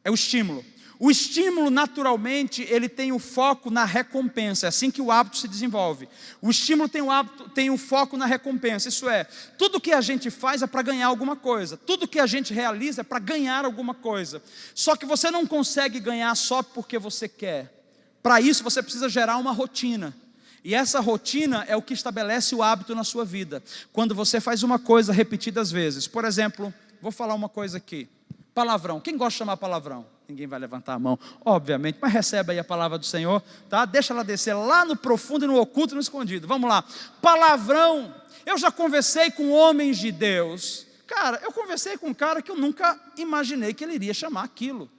É o estímulo. O estímulo, naturalmente, ele tem o foco na recompensa. É assim que o hábito se desenvolve. O estímulo tem o foco na recompensa. Isso é, tudo que a gente faz é para ganhar alguma coisa. Tudo que a gente realiza é para ganhar alguma coisa. Só que você não consegue ganhar só porque você quer. Para isso, você precisa gerar uma rotina. E essa rotina é o que estabelece o hábito na sua vida. Quando você faz uma coisa repetidas vezes. Por exemplo, vou falar uma coisa aqui. Palavrão. Quem gosta de chamar palavrão? Ninguém vai levantar a mão, obviamente, mas recebe aí a palavra do Senhor, tá? Deixa ela descer lá no profundo, no oculto e no escondido. Vamos lá. Palavrão. Eu já conversei com homens de Deus. Cara, eu conversei com um cara que eu nunca imaginei que ele iria chamar aquilo.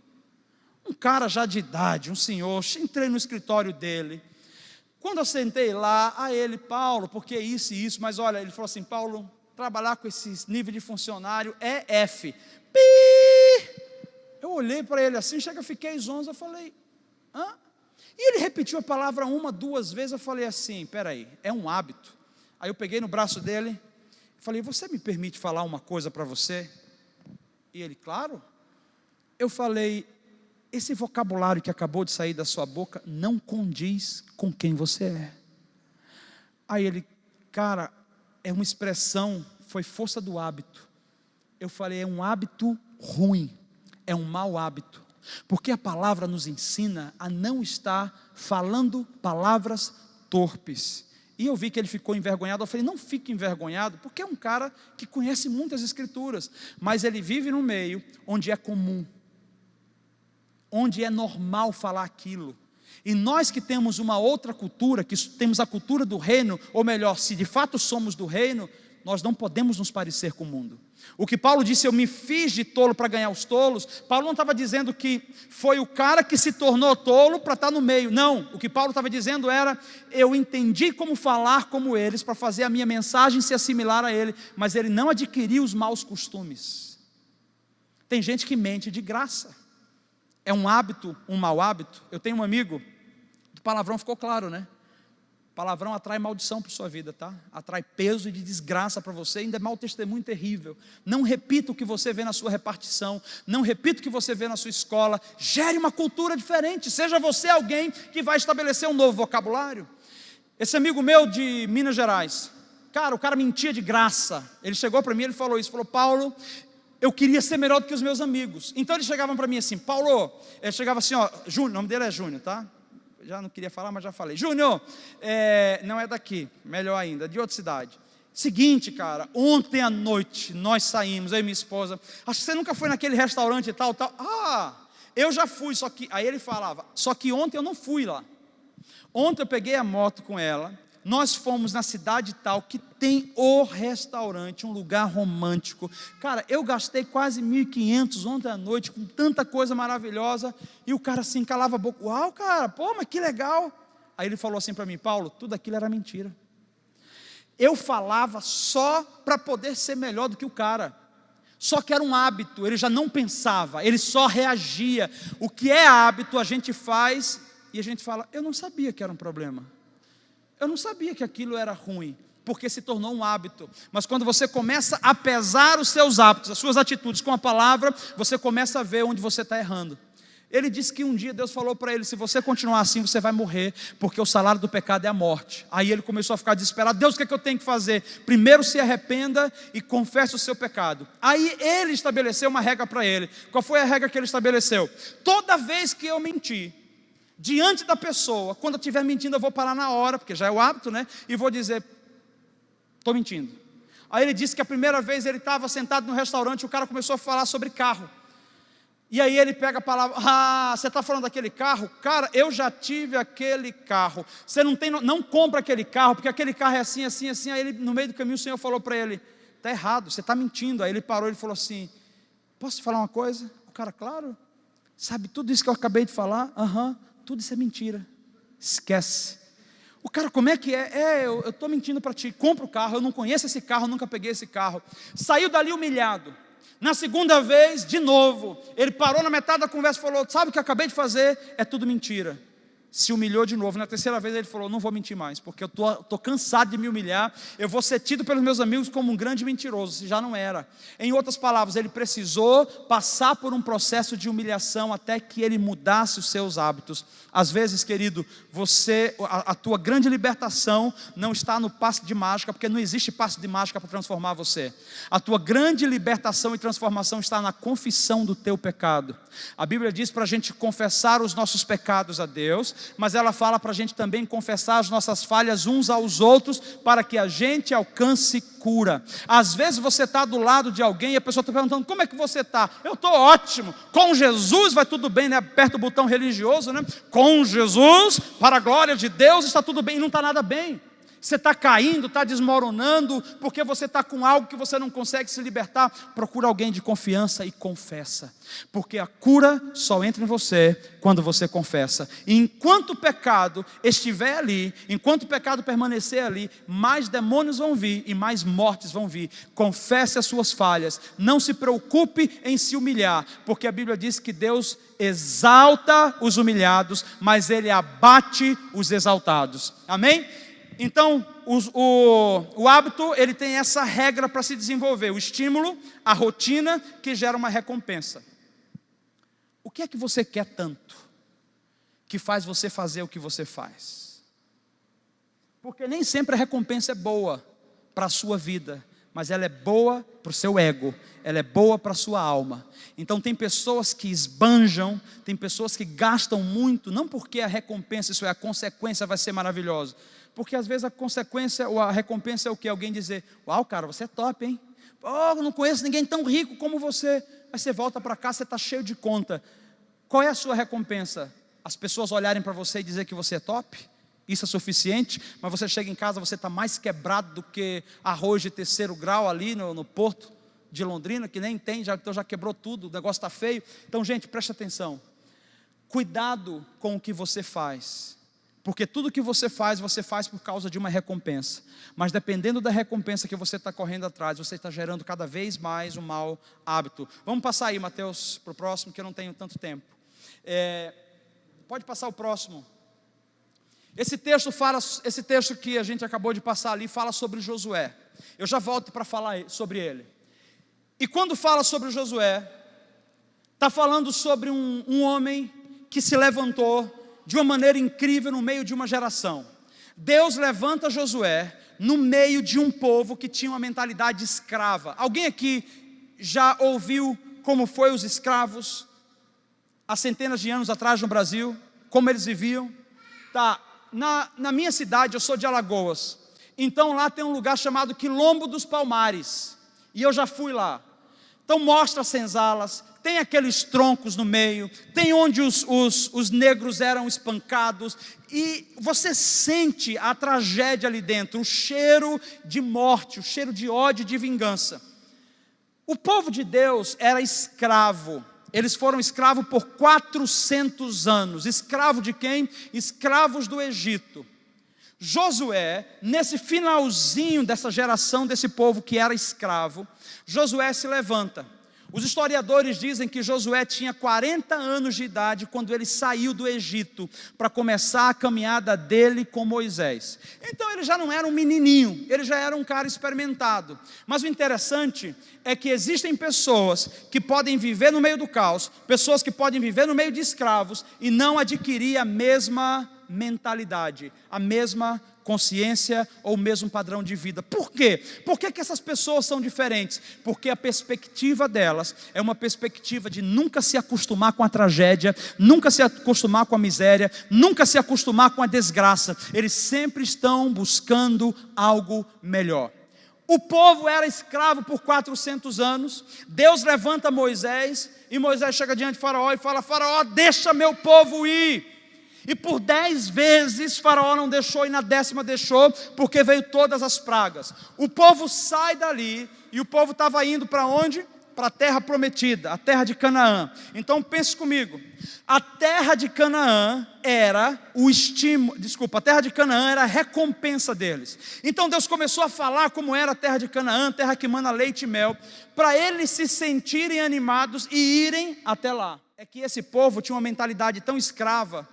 Um cara já de idade, um senhor. Entrei no escritório dele. Quando eu sentei lá, ele: Paulo, porque isso e isso? Mas olha, ele falou assim: Paulo, trabalhar com esse nível de funcionário é F. Eu olhei para ele assim, chega, eu fiquei zonzo, eu falei: hã? E ele repetiu a palavra 1, 2 vezes, eu falei assim: peraí, é um hábito. Aí eu peguei no braço dele, falei: você me permite falar uma coisa para você? E ele: claro. Eu falei: esse vocabulário que acabou de sair da sua boca não condiz com quem você é. Aí ele: cara, é uma expressão, foi força do hábito. Eu falei: é um hábito ruim, é um mau hábito, porque a palavra nos ensina a não estar falando palavras torpes. E eu vi que ele ficou envergonhado. Eu falei: não fique envergonhado, porque é um cara que conhece muitas escrituras, mas ele vive num meio onde é comum, onde é normal falar aquilo. E nós que temos uma outra cultura, que temos a cultura do reino, ou melhor, se de fato somos do reino, nós não podemos nos parecer com o mundo. O que Paulo disse: eu me fiz de tolo para ganhar os tolos. Paulo não estava dizendo que foi o cara que se tornou tolo para estar no meio. Não, o que Paulo estava dizendo era: eu entendi como falar como eles, para fazer a minha mensagem se assimilar a ele, mas ele não adquiriu os maus costumes. Tem gente que mente de graça. É um hábito, um mau hábito. Eu tenho um amigo, do palavrão ficou claro, né? Palavrão atrai maldição para a sua vida, tá? Atrai peso e de desgraça para você, ainda é mau testemunho terrível. Não repita o que você vê na sua repartição, não repita o que você vê na sua escola. Gere uma cultura diferente, seja você alguém que vai estabelecer um novo vocabulário. Esse amigo meu de Minas Gerais, cara, o cara mentia de graça. Ele chegou para mim, ele falou isso, falou: Paulo, eu queria ser melhor do que os meus amigos. Então eles chegavam para mim assim: Paulo, ele chegava assim, ó, Júnior, o nome dele é Júnior, tá? Já não queria falar, mas já falei. Júnior, não é daqui, melhor ainda, de outra cidade. Seguinte, cara, ontem à noite nós saímos, eu e minha esposa. Acho que você nunca foi naquele restaurante e tal. Eu já fui, só que, aí ele falava, só que ontem eu não fui lá. Ontem eu peguei a moto com ela, nós fomos na cidade tal que tem o restaurante, um lugar romântico. Cara, eu gastei quase 1.500 ontem à noite com tanta coisa maravilhosa. E o cara assim calava a boca. Uau, cara, pô, mas que legal. Aí ele falou assim para mim: Paulo, tudo aquilo era mentira. Eu falava só para poder ser melhor do que o cara. Só que era um hábito, ele já não pensava, ele só reagia. O que é hábito a gente faz e a gente fala: eu não sabia que era um problema. Eu não sabia que aquilo era ruim, porque se tornou um hábito. Mas quando você começa a pesar os seus hábitos, as suas atitudes com a palavra, você começa a ver onde você está errando. Ele disse que um dia Deus falou para ele: se você continuar assim, você vai morrer, porque o salário do pecado é a morte. Aí ele começou a ficar desesperado: Deus, o que é que eu tenho que fazer? Primeiro se arrependa e confesse o seu pecado. Aí ele estabeleceu uma regra para ele. Qual foi a regra que ele estabeleceu? Toda vez que eu mentir diante da pessoa, quando eu estiver mentindo, eu vou parar na hora, porque já é o hábito, né? E vou dizer: estou mentindo. Aí ele disse que a primeira vez ele estava sentado no restaurante, o cara começou a falar sobre carro. E aí ele pega a palavra: você está falando daquele carro? Cara, eu já tive aquele carro. Você não compra aquele carro, porque aquele carro é assim, assim, assim. Aí ele, no meio do caminho, o Senhor falou para ele: está errado, você está mentindo. Aí ele parou e falou assim: posso te falar uma coisa? O cara: claro. Sabe tudo isso que eu acabei de falar? Tudo isso é mentira. Esquece. O cara: como é que é? Eu estou mentindo para ti. Compra o carro, eu não conheço esse carro, nunca peguei esse carro. Saiu dali humilhado. Na segunda vez, de novo, ele parou na metade da conversa e falou: sabe o que eu acabei de fazer? É tudo mentira. Se humilhou de novo. Na terceira vez ele falou: não vou mentir mais, porque eu estou cansado de me humilhar. Eu vou ser tido pelos meus amigos como um grande mentiroso. Se já não era. Em outras palavras, ele precisou passar por um processo de humilhação até que ele mudasse os seus hábitos. Às vezes, querido, a tua grande libertação não está no passe de mágica, porque não existe passe de mágica para transformar você. A tua grande libertação e transformação está na confissão do teu pecado. A Bíblia diz para a gente confessar os nossos pecados a Deus, mas ela fala para a gente também confessar as nossas falhas uns aos outros, para que a gente alcance cura. Às vezes você está do lado de alguém e a pessoa está perguntando: como é que você está? Eu estou ótimo, com Jesus vai tudo bem, né? Aperta o botão religioso, né? Com Jesus, para a glória de Deus, está tudo bem. E não está nada bem. Você está caindo, está desmoronando, porque você está com algo que você não consegue se libertar. Procura alguém de confiança e confessa, porque a cura só entra em você quando você confessa. E enquanto o pecado estiver ali, enquanto o pecado permanecer ali, mais demônios vão vir e mais mortes vão vir. Confesse as suas falhas, não se preocupe em se humilhar, porque a Bíblia diz que Deus exalta os humilhados, mas Ele abate os exaltados. Amém? Então, o hábito, ele tem essa regra para se desenvolver: o estímulo, a rotina, que gera uma recompensa. O que é que você quer tanto, que faz você fazer o que você faz? Porque nem sempre a recompensa é boa para a sua vida, mas ela é boa para o seu ego, ela é boa para a sua alma. Então tem pessoas que esbanjam, tem pessoas que gastam muito, não porque a recompensa, isso é, a consequência vai ser maravilhosa, porque às vezes a consequência ou a recompensa é o que? Alguém dizer: uau, cara, você é top, hein? Eu não conheço ninguém tão rico como você. Aí você volta para cá, você está cheio de conta. Qual é a sua recompensa? As pessoas olharem para você e dizer que você é top? Isso é suficiente? Mas você chega em casa, você está mais quebrado do que arroz de terceiro grau ali no porto de Londrina, que nem tem, então já quebrou tudo, o negócio está feio. Então, gente, preste atenção. Cuidado com o que você faz, porque tudo que você faz por causa de uma recompensa. Mas dependendo da recompensa que você está correndo atrás, você está gerando cada vez mais um mau hábito. Vamos passar aí, Mateus, para o próximo, que eu não tenho tanto tempo. Pode passar o próximo. Esse texto que a gente acabou de passar ali fala sobre Josué. Eu já volto para falar sobre ele. E quando fala sobre Josué, está falando sobre um homem que se levantou de uma maneira incrível no meio de uma geração. Deus levanta Josué no meio de um povo que tinha uma mentalidade escrava. Alguém aqui já ouviu como foi os escravos há centenas de anos atrás no Brasil? Como eles viviam? Tá. Na minha cidade, eu sou de Alagoas, então lá tem um lugar chamado Quilombo dos Palmares, e eu já fui lá. Então mostra as senzalas, tem aqueles troncos no meio, tem onde os negros eram espancados, e você sente a tragédia ali dentro, o cheiro de morte, o cheiro de ódio e de vingança. O povo de Deus era escravo, eles foram escravos por 400 anos, escravo de quem? Escravos do Egito. Josué, nesse finalzinho dessa geração desse povo que era escravo, Josué se levanta. Os historiadores dizem que Josué tinha 40 anos de idade quando ele saiu do Egito para começar a caminhada dele com Moisés. Então ele já não era um menininho, ele já era um cara experimentado. Mas o interessante é que existem pessoas que podem viver no meio do caos, pessoas que podem viver no meio de escravos e não adquirir a mesma mentalidade, a mesma consciência ou o mesmo padrão de vida. Por quê? Por que essas pessoas são diferentes? Porque a perspectiva delas é uma perspectiva de nunca se acostumar com a tragédia, nunca se acostumar com a miséria, nunca se acostumar com a desgraça. Eles sempre estão buscando algo melhor. O povo era escravo por 400 anos, Deus levanta Moisés, e Moisés chega diante de Faraó e fala: Faraó, deixa meu povo ir. E por 10 vezes Faraó não deixou, e na 10ª deixou, porque veio todas as pragas. O povo sai dali, e o povo estava indo para onde? Para a terra prometida, a terra de Canaã. Então pense comigo, a terra de Canaã era o estímulo, a terra de Canaã era a recompensa deles. Então Deus começou a falar como era a terra de Canaã, terra que mana leite e mel, para eles se sentirem animados e irem até lá. É que esse povo tinha uma mentalidade tão escrava,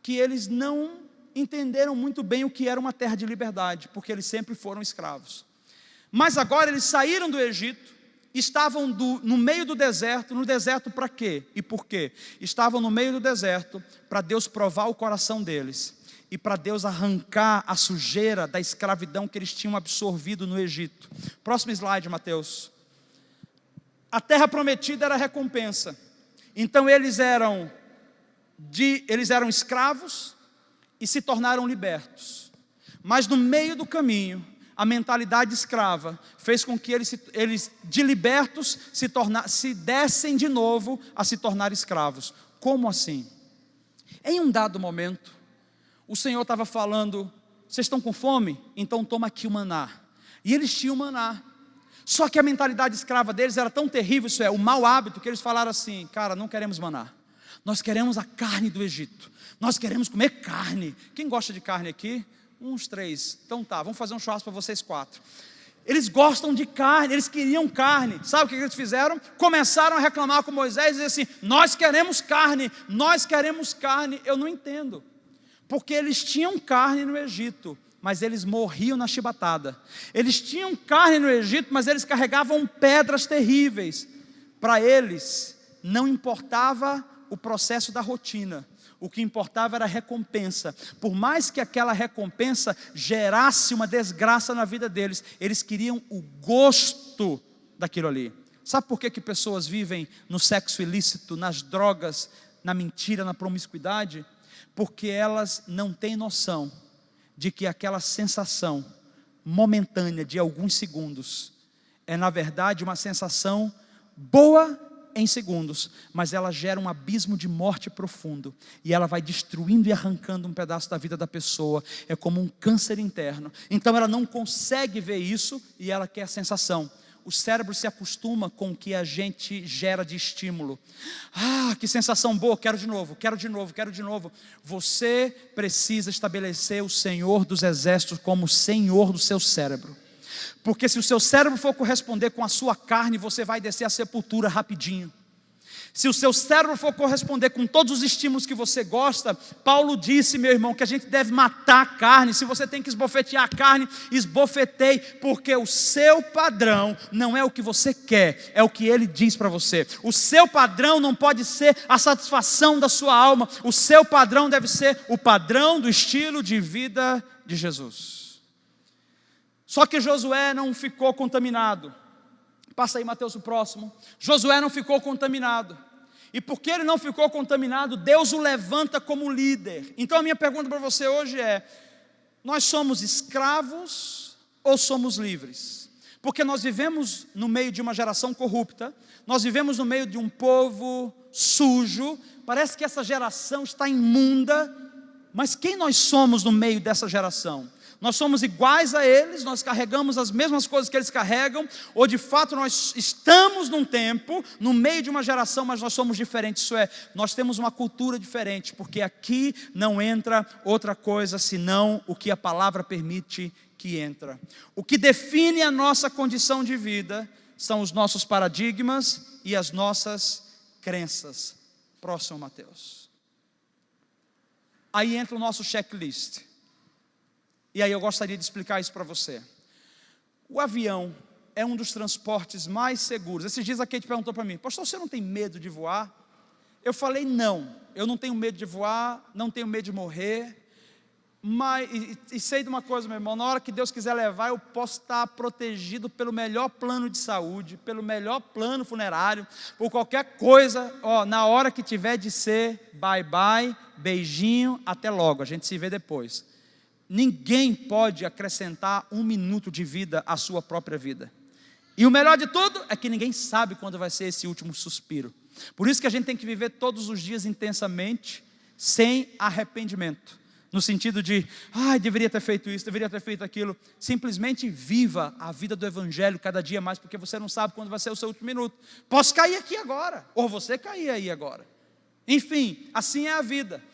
que eles não entenderam muito bem o que era uma terra de liberdade, porque eles sempre foram escravos. Mas agora eles saíram do Egito, estavam no meio do deserto. No deserto para quê e por quê? Estavam no meio do deserto para Deus provar o coração deles, e para Deus arrancar a sujeira da escravidão que eles tinham absorvido no Egito. Próximo slide, Mateus. A terra prometida era a recompensa. Então eles eram escravos e se tornaram libertos. Mas no meio do caminho, a mentalidade escrava fez com que eles de libertos se dessem de novo a se tornar escravos. Como assim? Em um dado momento, o Senhor estava falando: vocês estão com fome? Então toma aqui o maná. E eles tinham maná. Só que a mentalidade escrava deles era tão terrível, isso é, o mau hábito, que eles falaram assim: cara, não queremos maná. Nós queremos a carne do Egito. Nós queremos comer carne. Quem gosta de carne aqui? Uns 3. Então tá, vamos fazer um churrasco para vocês 4. Eles gostam de carne, eles queriam carne. Sabe o que eles fizeram? Começaram a reclamar com Moisés e dizer assim: nós queremos carne, nós queremos carne. Eu não entendo. Porque eles tinham carne no Egito, mas eles morriam na chibatada. Eles tinham carne no Egito, mas eles carregavam pedras terríveis. Para eles, não importava o processo da rotina, o que importava era a recompensa. Por mais que aquela recompensa gerasse uma desgraça na vida deles, eles queriam o gosto daquilo ali. Sabe por que pessoas vivem no sexo ilícito, nas drogas, na mentira, na promiscuidade? Porque elas não têm noção de que aquela sensação momentânea de alguns segundos é na verdade uma sensação boa em segundos, mas ela gera um abismo de morte profundo, e ela vai destruindo e arrancando um pedaço da vida da pessoa. É como um câncer interno. Então ela não consegue ver isso, e ela quer a sensação. O cérebro se acostuma com o que a gente gera de estímulo. Ah, que sensação boa, quero de novo, quero de novo, quero de novo. Você precisa estabelecer o Senhor dos Exércitos como Senhor do seu cérebro. Porque se o seu cérebro for corresponder com a sua carne, você vai descer a sepultura rapidinho. Se o seu cérebro for corresponder com todos os estímulos que você gosta, Paulo disse, meu irmão, que a gente deve matar a carne. Se você tem que esbofetear a carne, esbofeteie, porque o seu padrão não é o que você quer, é o que ele diz para você. O seu padrão não pode ser a satisfação da sua alma, o seu padrão deve ser o padrão do estilo de vida de Jesus. Só que Josué não ficou contaminado. Passa aí, Mateus, o próximo. Josué não ficou contaminado. E porque ele não ficou contaminado, Deus o levanta como líder. Então a minha pergunta para você hoje é: nós somos escravos ou somos livres? Porque nós vivemos no meio de uma geração corrupta, nós vivemos no meio de um povo sujo, parece que essa geração está imunda, mas quem nós somos no meio dessa geração? Nós somos iguais a eles, nós carregamos as mesmas coisas que eles carregam, ou de fato nós estamos num tempo, no meio de uma geração, mas nós somos diferentes, isso é, nós temos uma cultura diferente, porque aqui não entra outra coisa senão o que a palavra permite que entra. O que define a nossa condição de vida são os nossos paradigmas e as nossas crenças. Próximo, Mateus. Aí entra o nosso checklist. E aí eu gostaria de explicar isso para você. O avião é um dos transportes mais seguros. Esses dias a Kate perguntou para mim: pastor, você não tem medo de voar? Eu falei: não, eu não tenho medo de voar, não tenho medo de morrer. Mas, e sei de uma coisa, meu irmão, na hora que Deus quiser levar, eu posso estar protegido pelo melhor plano de saúde, pelo melhor plano funerário, por qualquer coisa, na hora que tiver de ser, bye bye, beijinho, até logo, a gente se vê depois. Ninguém pode acrescentar 1 minuto de vida à sua própria vida. E o melhor de tudo é que ninguém sabe quando vai ser esse último suspiro. Por isso que a gente tem que viver todos os dias intensamente, sem arrependimento. No sentido de, deveria ter feito isso, deveria ter feito aquilo. Simplesmente viva a vida do Evangelho cada dia mais, porque você não sabe quando vai ser o seu último minuto. Posso cair aqui agora, ou você cair aí agora. Enfim, assim é a vida.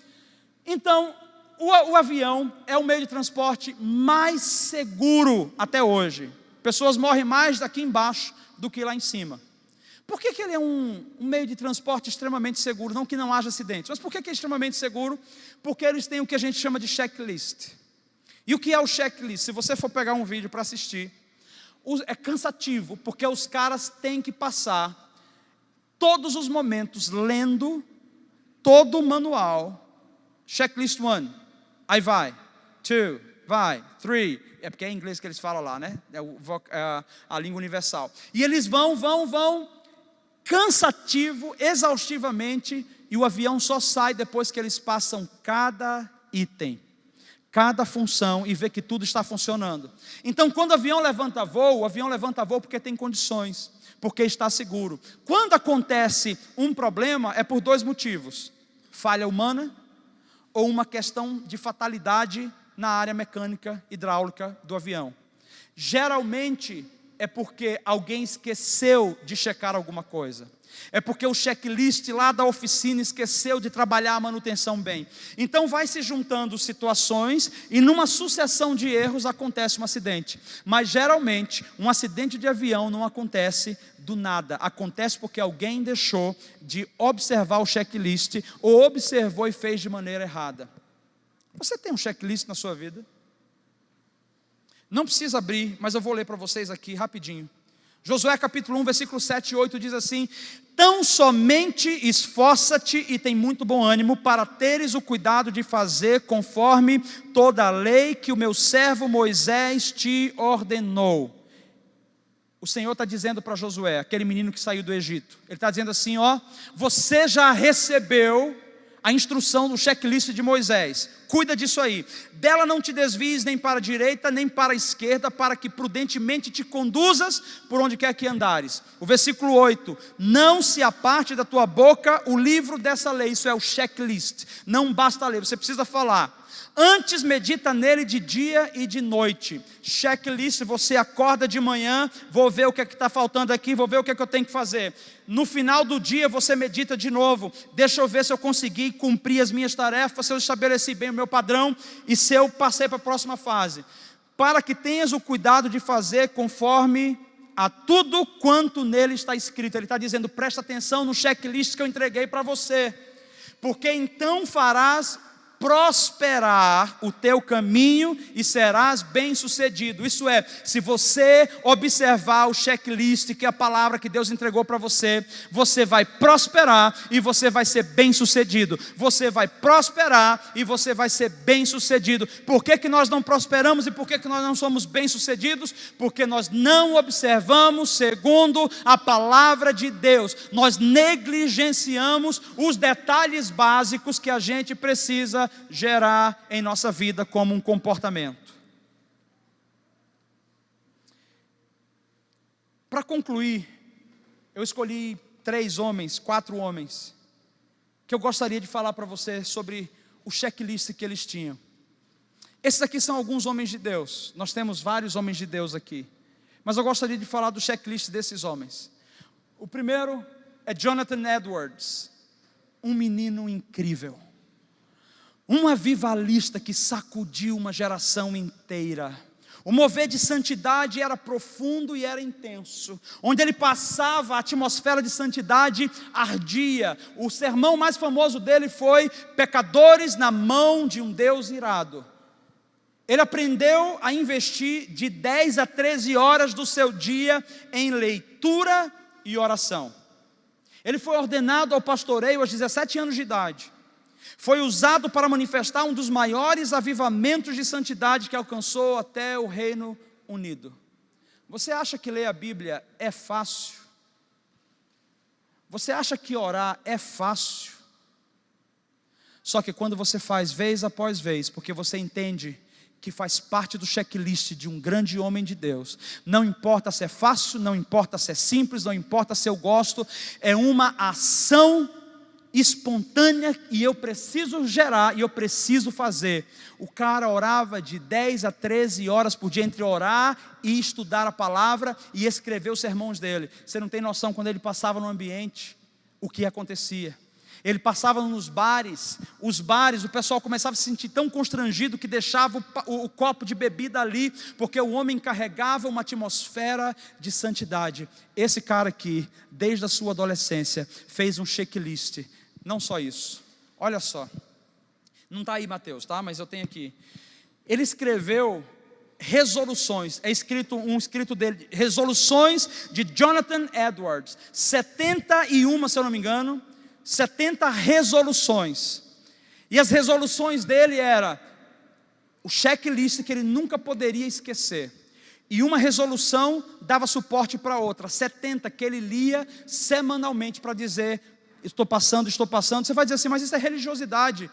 Então, o avião é o meio de transporte mais seguro até hoje. Pessoas morrem mais daqui embaixo do que lá em cima. Por que ele é um meio de transporte extremamente seguro? Não que não haja acidentes, mas por que é extremamente seguro? Porque eles têm o que a gente chama de checklist. E o que é o checklist? Se você for pegar um vídeo para assistir, é cansativo, porque os caras têm que passar todos os momentos lendo todo o manual. Checklist 1, aí vai. 2, vai. 3, é porque é em inglês que eles falam lá, né? É a língua universal. E eles vão, cansativo, exaustivamente, e o avião só sai depois que eles passam cada item, cada função, e vê que tudo está funcionando. Então, quando o avião levanta voo porque tem condições, porque está seguro. Quando acontece um problema, é por 2 motivos: falha humana, ou uma questão de fatalidade na área mecânica, hidráulica do avião. Geralmente é porque alguém esqueceu de checar alguma coisa. É porque o checklist lá da oficina esqueceu de trabalhar a manutenção bem. Então vai se juntando situações e numa sucessão de erros acontece um acidente. Mas geralmente um acidente de avião não acontece do nada. Acontece porque alguém deixou de observar o checklist ou observou e fez de maneira errada. Você tem um checklist na sua vida? Não precisa abrir, mas eu vou ler para vocês aqui rapidinho. Josué capítulo 1, versículo 7 e 8 diz assim: tão somente esforça-te e tem muito bom ânimo, para teres o cuidado de fazer conforme toda a lei que o meu servo Moisés te ordenou. O Senhor está dizendo para Josué, aquele menino que saiu do Egito, Ele está dizendo assim: você já recebeu a instrução do checklist de Moisés, cuida disso aí, dela não te desvies nem para a direita, nem para a esquerda, para que prudentemente te conduzas por onde quer que andares. O versículo 8, não se aparte da tua boca o livro dessa lei, isso é o checklist, não basta ler, você precisa falar. Antes medita nele de dia e de noite. Checklist, você acorda de manhã, vou ver o que é que está faltando aqui, vou ver o que é que eu tenho que fazer. No final do dia você medita de novo, deixa eu ver se eu consegui cumprir as minhas tarefas, se eu estabeleci bem o meu padrão e se eu passei para a próxima fase. Para que tenhas o cuidado de fazer conforme a tudo quanto nele está escrito. Ele está dizendo, presta atenção no checklist que eu entreguei para você, porque então farás prosperar o teu caminho e serás bem-sucedido. Isso é, se você observar o checklist, que é a palavra que Deus entregou para você, você vai prosperar e você vai ser bem-sucedido. Você vai prosperar e você vai ser bem-sucedido. Por que nós não prosperamos e por que nós não somos bem-sucedidos? Porque nós não observamos segundo a palavra de Deus. Nós negligenciamos os detalhes básicos que a gente precisa gerar em nossa vida como um comportamento. Para concluir, eu escolhi 4 homens, que eu gostaria de falar para você sobre o checklist que eles tinham. Esses aqui são alguns homens de Deus, nós temos vários homens de Deus aqui, mas eu gostaria de falar do checklist desses homens. O primeiro é Jonathan Edwards, um menino incrível, um avivalista que sacudiu uma geração inteira. O mover de santidade era profundo e era intenso. Onde ele passava, a atmosfera de santidade ardia. O sermão mais famoso dele foi Pecadores na mão de um Deus irado. Ele aprendeu a investir de 10 a 13 horas do seu dia em leitura e oração. Ele foi ordenado ao pastoreio aos 17 anos de idade. Foi usado para manifestar um dos maiores avivamentos de santidade que alcançou até o Reino Unido. Você acha que ler a Bíblia é fácil? Você acha que orar é fácil? Só que quando você faz vez após vez, porque você entende que faz parte do checklist de um grande homem de Deus, não importa se é fácil, não importa se é simples, não importa se eu gosto, é uma ação espontânea e eu preciso gerar e eu preciso fazer. O cara orava de 10 a 13 horas por dia entre orar e estudar a palavra e escrever os sermões dele. Você não tem noção, quando ele passava no ambiente, o que acontecia. Ele passava nos bares, o pessoal começava a se sentir tão constrangido que deixava o copo de bebida ali, porque o homem carregava uma atmosfera de santidade. Esse cara aqui, desde a sua adolescência, fez um checklist. Não só isso, olha só, não está aí Mateus, tá? Mas eu tenho aqui. Ele escreveu resoluções, é escrito um escrito dele, resoluções de Jonathan Edwards, 71, se eu não me engano, 70 resoluções. E as resoluções dele era o checklist que ele nunca poderia esquecer. E uma resolução dava suporte para outra, 70 que ele lia semanalmente para dizer: estou passando. Você vai dizer assim, mas isso é religiosidade.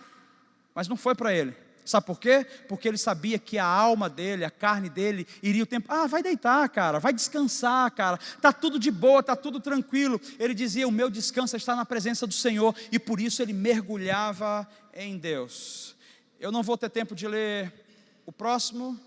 Mas não foi para ele. Sabe por quê? Porque ele sabia que a alma dele, a carne dele, iria o tempo. Vai deitar, cara, vai descansar, cara. Está tudo de boa, está tudo tranquilo. Ele dizia: o meu descanso está na presença do Senhor. E por isso ele mergulhava em Deus. Eu não vou ter tempo de ler o próximo.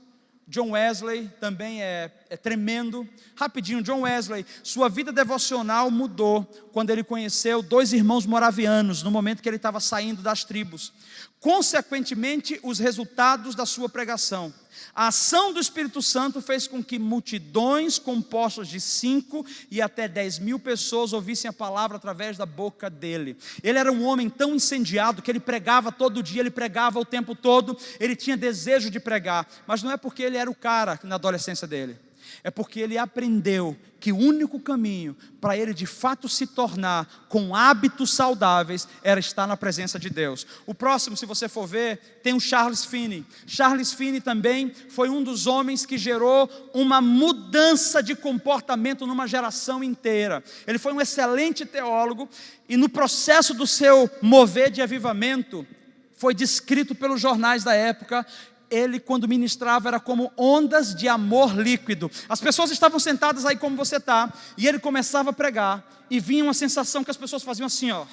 John Wesley também é tremendo. Rapidinho, John Wesley, sua vida devocional mudou quando ele conheceu 2 irmãos moravianos, no momento que ele estava saindo das tribos. Consequentemente, os resultados da sua pregação. A ação do Espírito Santo fez com que multidões compostas de 5 e até 10 mil pessoas ouvissem a palavra através da boca dele. Ele era um homem tão incendiado que ele pregava todo dia, ele pregava o tempo todo, ele tinha desejo de pregar, mas não é porque ele era o cara na adolescência dele. É porque ele aprendeu que o único caminho para ele de fato se tornar com hábitos saudáveis era estar na presença de Deus. O próximo, se você for ver, tem o Charles Finney. Charles Finney também foi um dos homens que gerou uma mudança de comportamento numa geração inteira. Ele foi um excelente teólogo e no processo do seu mover de avivamento, foi descrito pelos jornais da época. Ele, quando ministrava, era como ondas de amor líquido. As pessoas estavam sentadas aí como você está, e ele começava a pregar, e vinha uma sensação que as pessoas faziam assim, ó.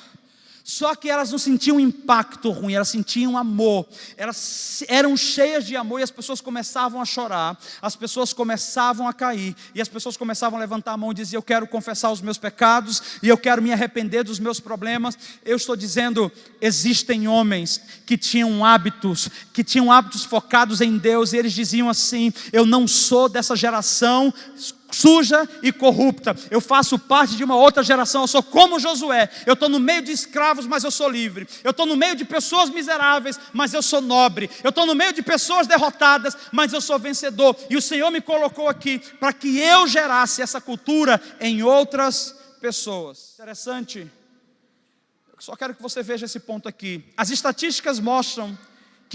Só que elas não sentiam impacto ruim, elas sentiam amor, elas eram cheias de amor, e as pessoas começavam a chorar, as pessoas começavam a cair, e as pessoas começavam a levantar a mão e dizer: eu quero confessar os meus pecados, e eu quero me arrepender dos meus problemas. Eu estou dizendo, existem homens que tinham hábitos focados em Deus, e eles diziam assim: eu não sou dessa geração suja e corrupta, eu faço parte de uma outra geração, eu sou como Josué, eu estou no meio de escravos, mas eu sou livre, eu estou no meio de pessoas miseráveis, mas eu sou nobre, eu estou no meio de pessoas derrotadas, mas eu sou vencedor, e o Senhor me colocou aqui, para que eu gerasse essa cultura em outras pessoas. Interessante, eu só quero que você veja esse ponto aqui. As estatísticas mostram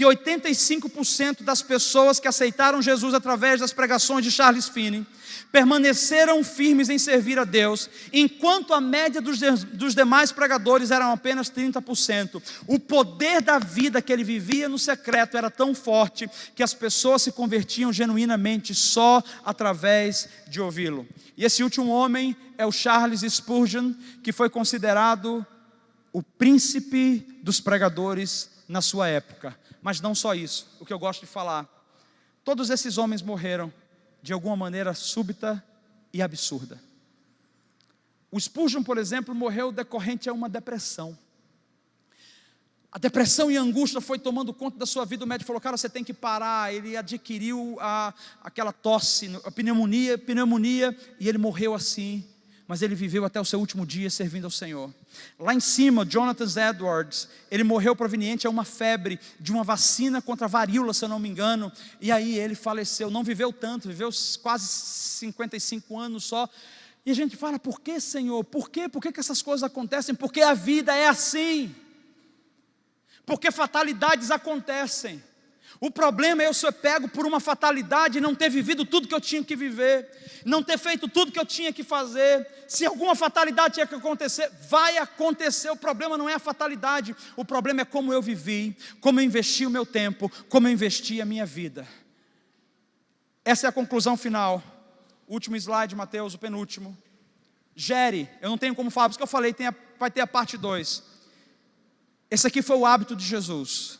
que 85% das pessoas que aceitaram Jesus através das pregações de Charles Finney permaneceram firmes em servir a Deus, enquanto a média dos demais pregadores eram apenas 30%. O poder da vida que ele vivia no secreto era tão forte que as pessoas se convertiam genuinamente só através de ouvi-lo. E esse último homem é o Charles Spurgeon, que foi considerado o príncipe dos pregadores na sua época. Mas não só isso, o que eu gosto de falar, todos esses homens morreram de alguma maneira súbita e absurda. O Spurgeon, por exemplo, morreu decorrente a uma depressão. A depressão e a angústia foi tomando conta da sua vida. O médico falou: cara, você tem que parar. Ele adquiriu aquela tosse, a pneumonia, e ele morreu assim. Mas ele viveu até o seu último dia servindo ao Senhor. Lá em cima, Jonathan Edwards, ele morreu proveniente a uma febre de uma vacina contra a varíola, se eu não me engano. E aí ele faleceu, não viveu tanto, viveu quase 55 anos só. E a gente fala: por que, Senhor? Por quê? Por que essas coisas acontecem? Porque a vida é assim. Porque fatalidades acontecem. O problema é eu ser pego por uma fatalidade e não ter vivido tudo que eu tinha que viver, não ter feito tudo que eu tinha que fazer. Se alguma fatalidade tinha que acontecer, vai acontecer. O problema não é a fatalidade, o problema é como eu vivi, como eu investi o meu tempo, como eu investi a minha vida. Essa é a conclusão final. Último slide, Mateus, o penúltimo. Gere, eu não tenho como falar, por isso que eu falei, vai ter a parte 2. Esse aqui foi o hábito de Jesus.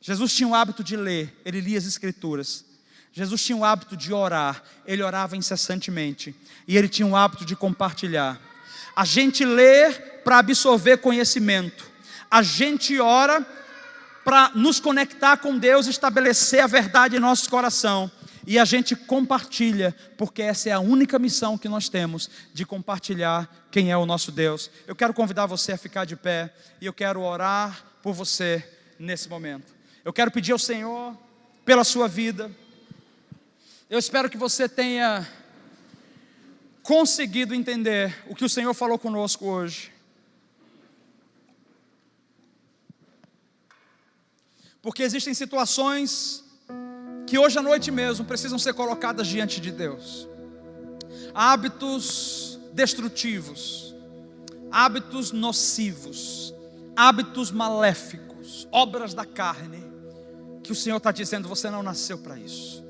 Jesus tinha o hábito de ler, ele lia as Escrituras. Jesus tinha o hábito de orar, ele orava incessantemente. E ele tinha o hábito de compartilhar. A gente lê para absorver conhecimento. A gente ora para nos conectar com Deus, estabelecer a verdade em nosso coração. E a gente compartilha, porque essa é a única missão que nós temos, de compartilhar quem é o nosso Deus. Eu quero convidar você a ficar de pé, e eu quero orar por você nesse momento. Eu quero pedir ao Senhor pela sua vida. Eu espero que você tenha conseguido entender o que o Senhor falou conosco hoje. Porque existem situações que hoje à noite mesmo precisam ser colocadas diante de Deus. Hábitos destrutivos, hábitos nocivos, hábitos maléficos, obras da carne, que o Senhor está dizendo: você não nasceu para isso.